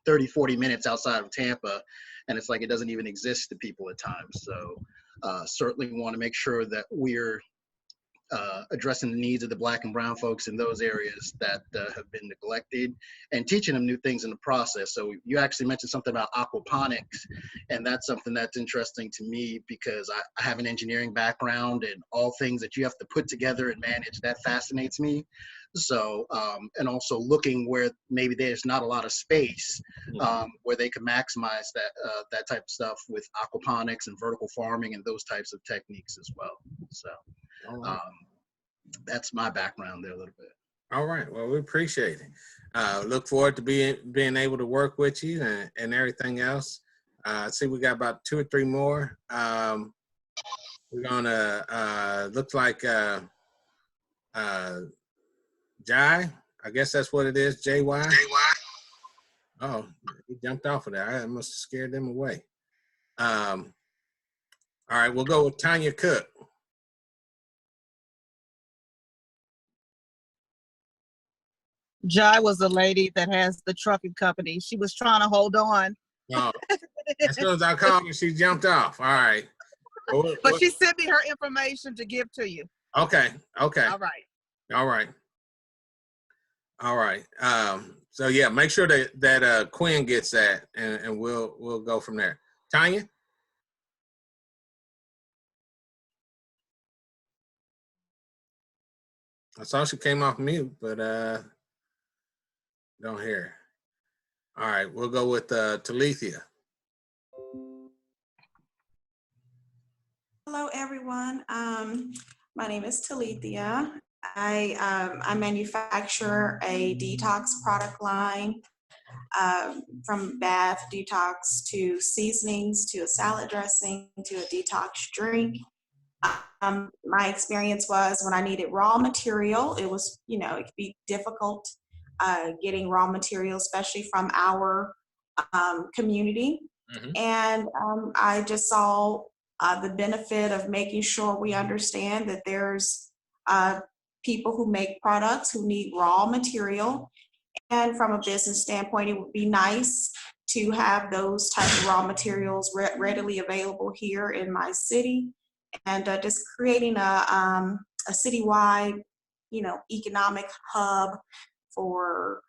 30, 40 minutes outside of Tampa, and it's like it doesn't even exist to people at times. So certainly want to make sure that we're addressing the needs of the Black and brown folks in those areas that have been neglected, and teaching them new things in the process. So you actually mentioned something about aquaponics, and that's something that's interesting to me because I have an engineering background, and all things that you have to put together and manage, that fascinates me. So, and also looking where maybe there's not a lot of space where they can maximize that type of stuff with aquaponics and vertical farming and those types of techniques as well. So that's my background there a little bit. All right. Well, we appreciate it. Look forward to being able to work with you and everything else. I see we got about 2 or 3 more. We're gonna looks like Jai, I guess that's what it is, JY. Oh, he jumped off of there. I must have scared them away. All right, we'll go with Tanya Cook. Jai was the lady that has the trucking company. She was trying to hold on. Oh, as soon as I called her, she jumped off. All right. But she sent me her information to give to you. Okay. Okay. All right. All right. All right. So yeah, make sure that Quinn gets that, and we'll go from there. Tanya. I saw she came off mute, but don't hear her. All right, we'll go with Talithia. Hello, everyone. My name is Talithia. I manufacture a detox product line, from bath detox to seasonings to a salad dressing to a detox drink. My experience was when I needed raw material, it was, it could be difficult getting raw material, especially from our community. Mm-hmm. And I just saw the benefit of making sure we understand that there's people who make products who need raw material. And from a business standpoint, it would be nice to have those types of raw materials readily available here in my city, and just creating a citywide, economic hub for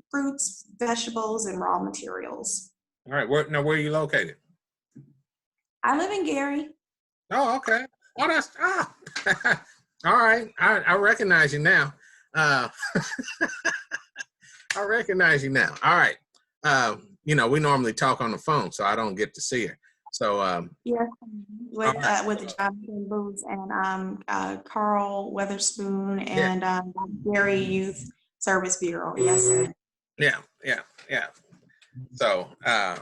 fruits, vegetables, and raw materials. All right. Where are you located? I live in Gary. Oh, okay. Oh, all right. I recognize you now. I recognize you now. All right. We normally talk on the phone, so I don't get to see her. So yes, with Jonathan Booth and Carl Weatherspoon and Gary Youth Service Bureau. Yes, sir. Yeah. So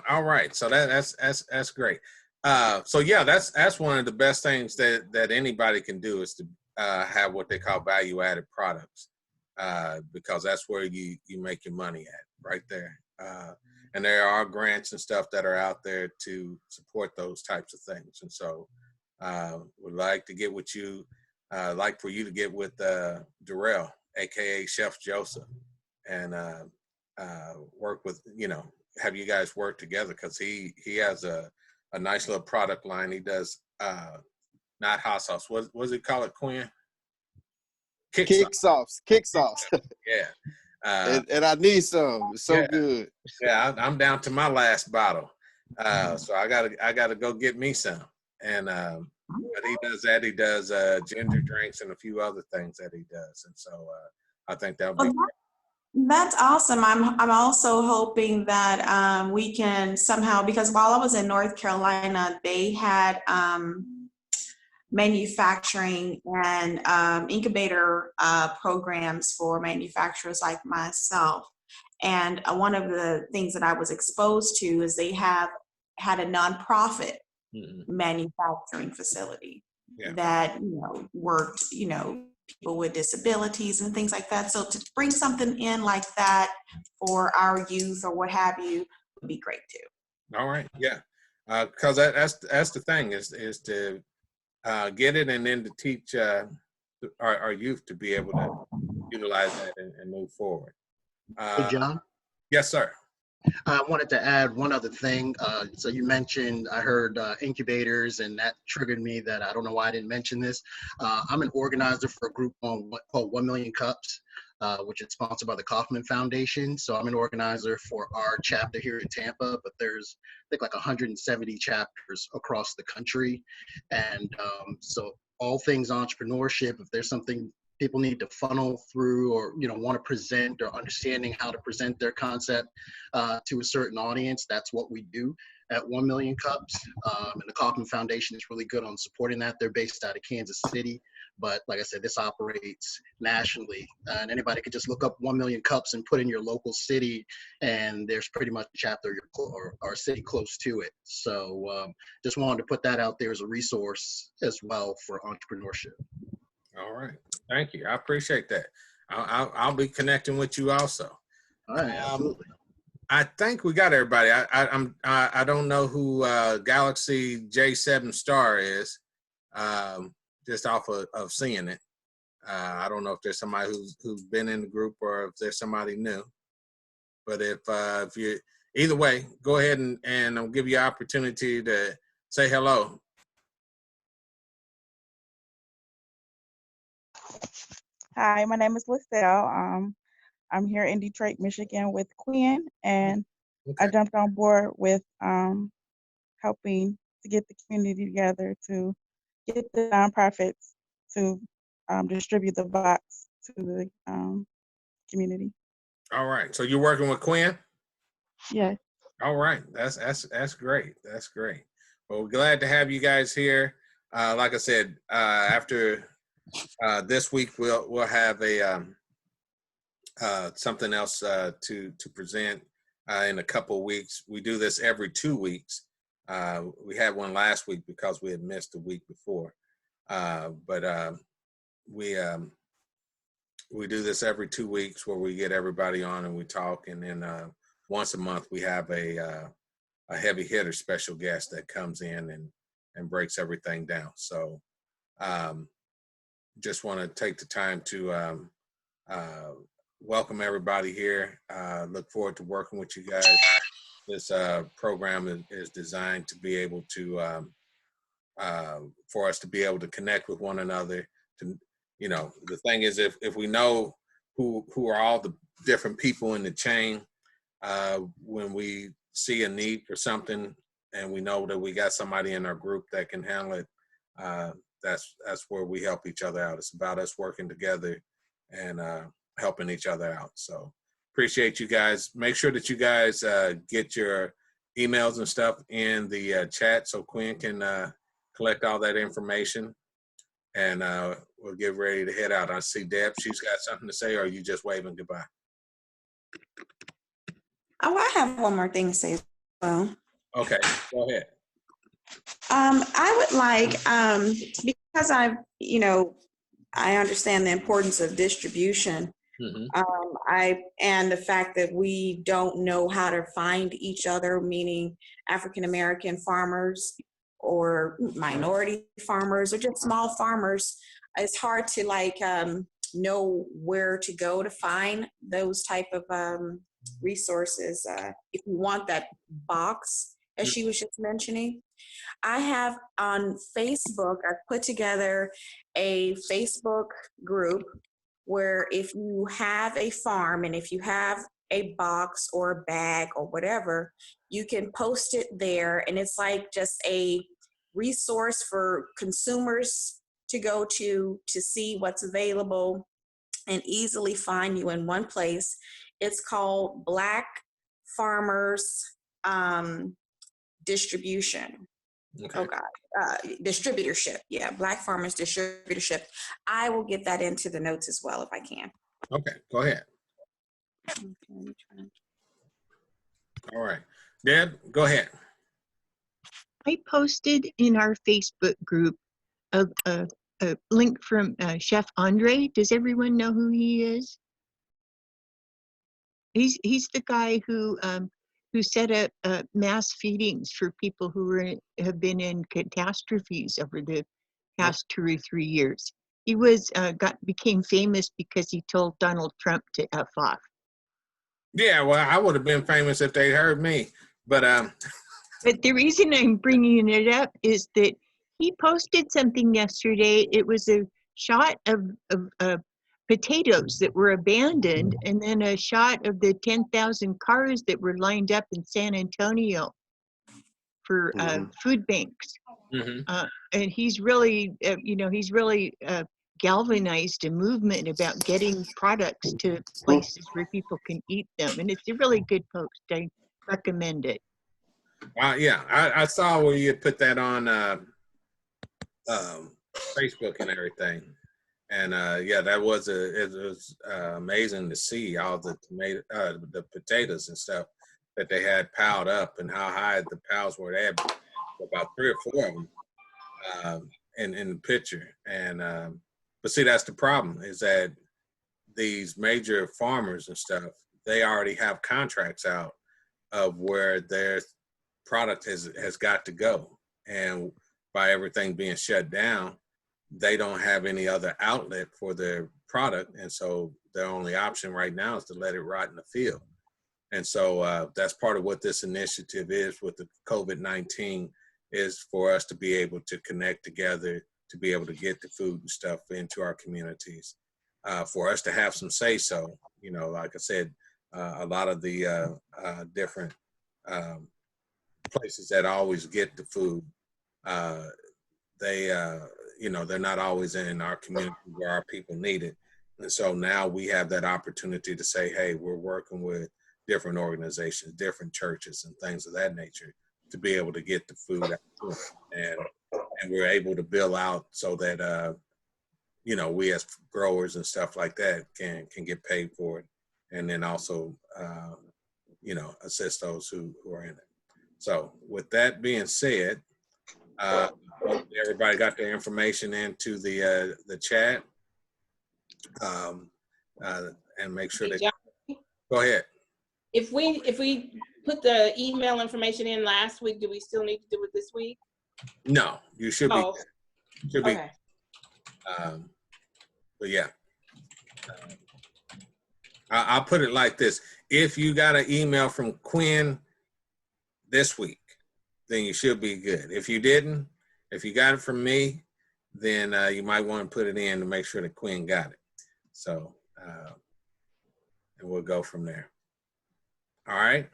all right. So that's great. So yeah, that's one of the best things that anybody can do is to have what they call value-added products, because that's where you make your money at, right there. And there are grants and stuff that are out there to support those types of things. And so would like to get with you, like for you to get with Darrell, AKA Chef Joseph, and work with, have you guys work together, because he has a nice little product line. He does not hot sauce. What does he call it, Quinn? Kick sauce. Yeah. And I need some. It's so good. Yeah, I'm down to my last bottle. So I gotta go get me some. And but he does that. He does ginger drinks and a few other things that he does. And so I think that'll be That's awesome. I'm also hoping that we can somehow, because while I was in North Carolina, they had manufacturing and incubator programs for manufacturers like myself. And one of the things that I was exposed to is they had a nonprofit manufacturing facility. that, worked, people with disabilities and things like that. So to bring something in like that for our youth or what have you would be great too. All right. Yeah. Because that's the thing is to get it and then to teach our youth to be able to utilize that and move forward. Hey, John? Yes, sir. I wanted to add one other thing. So you mentioned, I heard incubators, and that triggered me that I don't know why I didn't mention this. I'm an organizer for a group called 1 Million Cups, which is sponsored by the Kauffman Foundation. So I'm an organizer for our chapter here in Tampa, but there's, I think, like 170 chapters across the country. And so all things entrepreneurship, if there's something people need to funnel through or want to present or understanding how to present their concept to a certain audience, that's what we do at 1 Million Cups. And the Kauffman Foundation is really good on supporting that. They're based out of Kansas City, but like I said, this operates nationally, and anybody could just look up 1 Million Cups and put in your local city, and there's pretty much a chapter or city close to it. So just wanted to put that out there as a resource as well for entrepreneurship. All right. Thank you. I appreciate that. I'll be connecting with you also. All right. Absolutely. I think we got everybody. I don't know who Galaxy J7 Star is, just off of seeing it. I don't know if there's somebody who's been in the group or if there's somebody new. But if you either way, go ahead and I'll give you an opportunity to say hello. Hi, my name is Lisselle. I'm here in Detroit, Michigan with Quinn, and I jumped on board with helping to get the community together to get the nonprofits to distribute the box to the community. All right. So you're working with Quinn? Yes. All right. That's great. That's great. Well, we're glad to have you guys here. Like I said, after this week we'll have a something else to present in a couple of weeks. We do this every 2 weeks. We had one last week because we had missed a week before, but we do this every 2 weeks where we get everybody on and we talk, and then once a month we have a heavy hitter special guest that comes in and breaks everything down. So just want to take the time to welcome everybody here. Look forward to working with you guys. This program is designed to be able to, for us to be able to connect with one another. To, the thing is, if we know who are all the different people in the chain, when we see a need for something and we know that we got somebody in our group that can handle it, that's where we help each other out. It's about us working together and helping each other out. So appreciate you guys. Make sure that you guys get your emails and stuff in the chat so Quinn can collect all that information, and we'll get ready to head out. I see Deb, she's got something to say, or are you just waving goodbye? Oh, I have one more thing to say as well. Okay, go ahead. I would like, because I understand the importance of distribution. And the fact that we don't know how to find each other, meaning African American farmers or minority farmers or just small farmers, it's hard to know where to go to find those type of resources. If you want that box, as she was just mentioning, I have on Facebook, I've put together a Facebook group where if you have a farm and if you have a box or a bag or whatever, you can post it there. And it's like just a resource for consumers to go to see what's available and easily find you in one place. It's called Black Farmers Distribution. Okay. Oh God, distributorship. Yeah, Black Farmers Distributorship. I will get that into the notes as well if I can. Okay, go ahead. Okay, all right, Deb, go ahead. I posted in our Facebook group a link from Chef Andre. Does everyone know who he is? He's the guy who set up mass feedings for people who have been in catastrophes over the past 2 or 3 years. He became famous because he told Donald Trump to F off. Yeah, well, I would have been famous if they heard me, but But the reason I'm bringing it up is that he posted something yesterday. It was a shot of potatoes that were abandoned, and then a shot of the 10,000 cars that were lined up in San Antonio for food banks. And he's really, he's really galvanized a movement about getting products to places where people can eat them. And it's a really good post. I recommend it. Yeah, I saw where you had put that on Facebook and everything. And yeah, it was amazing to see all the the potatoes and stuff that they had piled up and how high the piles were. They had about 3 or 4 of them in the picture. And but see, that's the problem, is that these major farmers and stuff, they already have contracts out of where their product has got to go. And by everything being shut down, they don't have any other outlet for their product. And so their only option right now is to let it rot in the field. And so that's part of what this initiative is with the COVID-19, is for us to be able to connect together, to be able to get the food and stuff into our communities, for us to have some say-so. You know, like I said, a lot of the different places that always get the food, they're not always in our community where our people need it. And so now we have that opportunity to say, hey, we're working with different organizations, different churches and things of that nature to be able to get the food out to them. And we're able to bill out so that, we as growers and stuff like that can get paid for it. And then also, assist those who are in it. So with that being said, everybody got their information into the chat, and make sure they go ahead. If we put the email information in last week, do we still need to do it this week? No, you should be. Should be. Okay. But yeah, I'll put it like this: if you got an email from Quinn this week, then you should be good. If you didn't, if you got it from me, then you might want to put it in to make sure that Quinn got it. So, and we'll go from there. All right.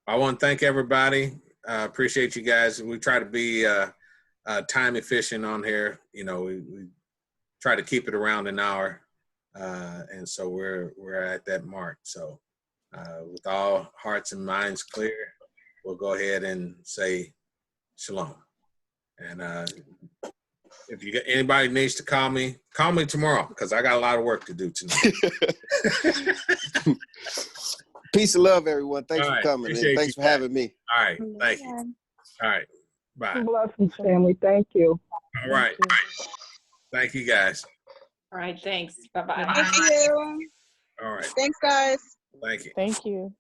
I want to thank everybody. Appreciate you guys. We try to be time efficient on here. We try to keep it around an hour. And so we're at that mark. So with all hearts and minds clear, we'll go ahead and say shalom. And if you anybody needs to call me tomorrow, because I got a lot of work to do tonight. Peace and love, everyone. Thanks for coming. Appreciate Thanks for having me. All right. Thank you. All right. Bye. Blessings, family. Thank you. All right. Thank you, guys. All right. Thanks. Bye-bye. Thank you. All right. Thanks, guys. Thank you. Thank you.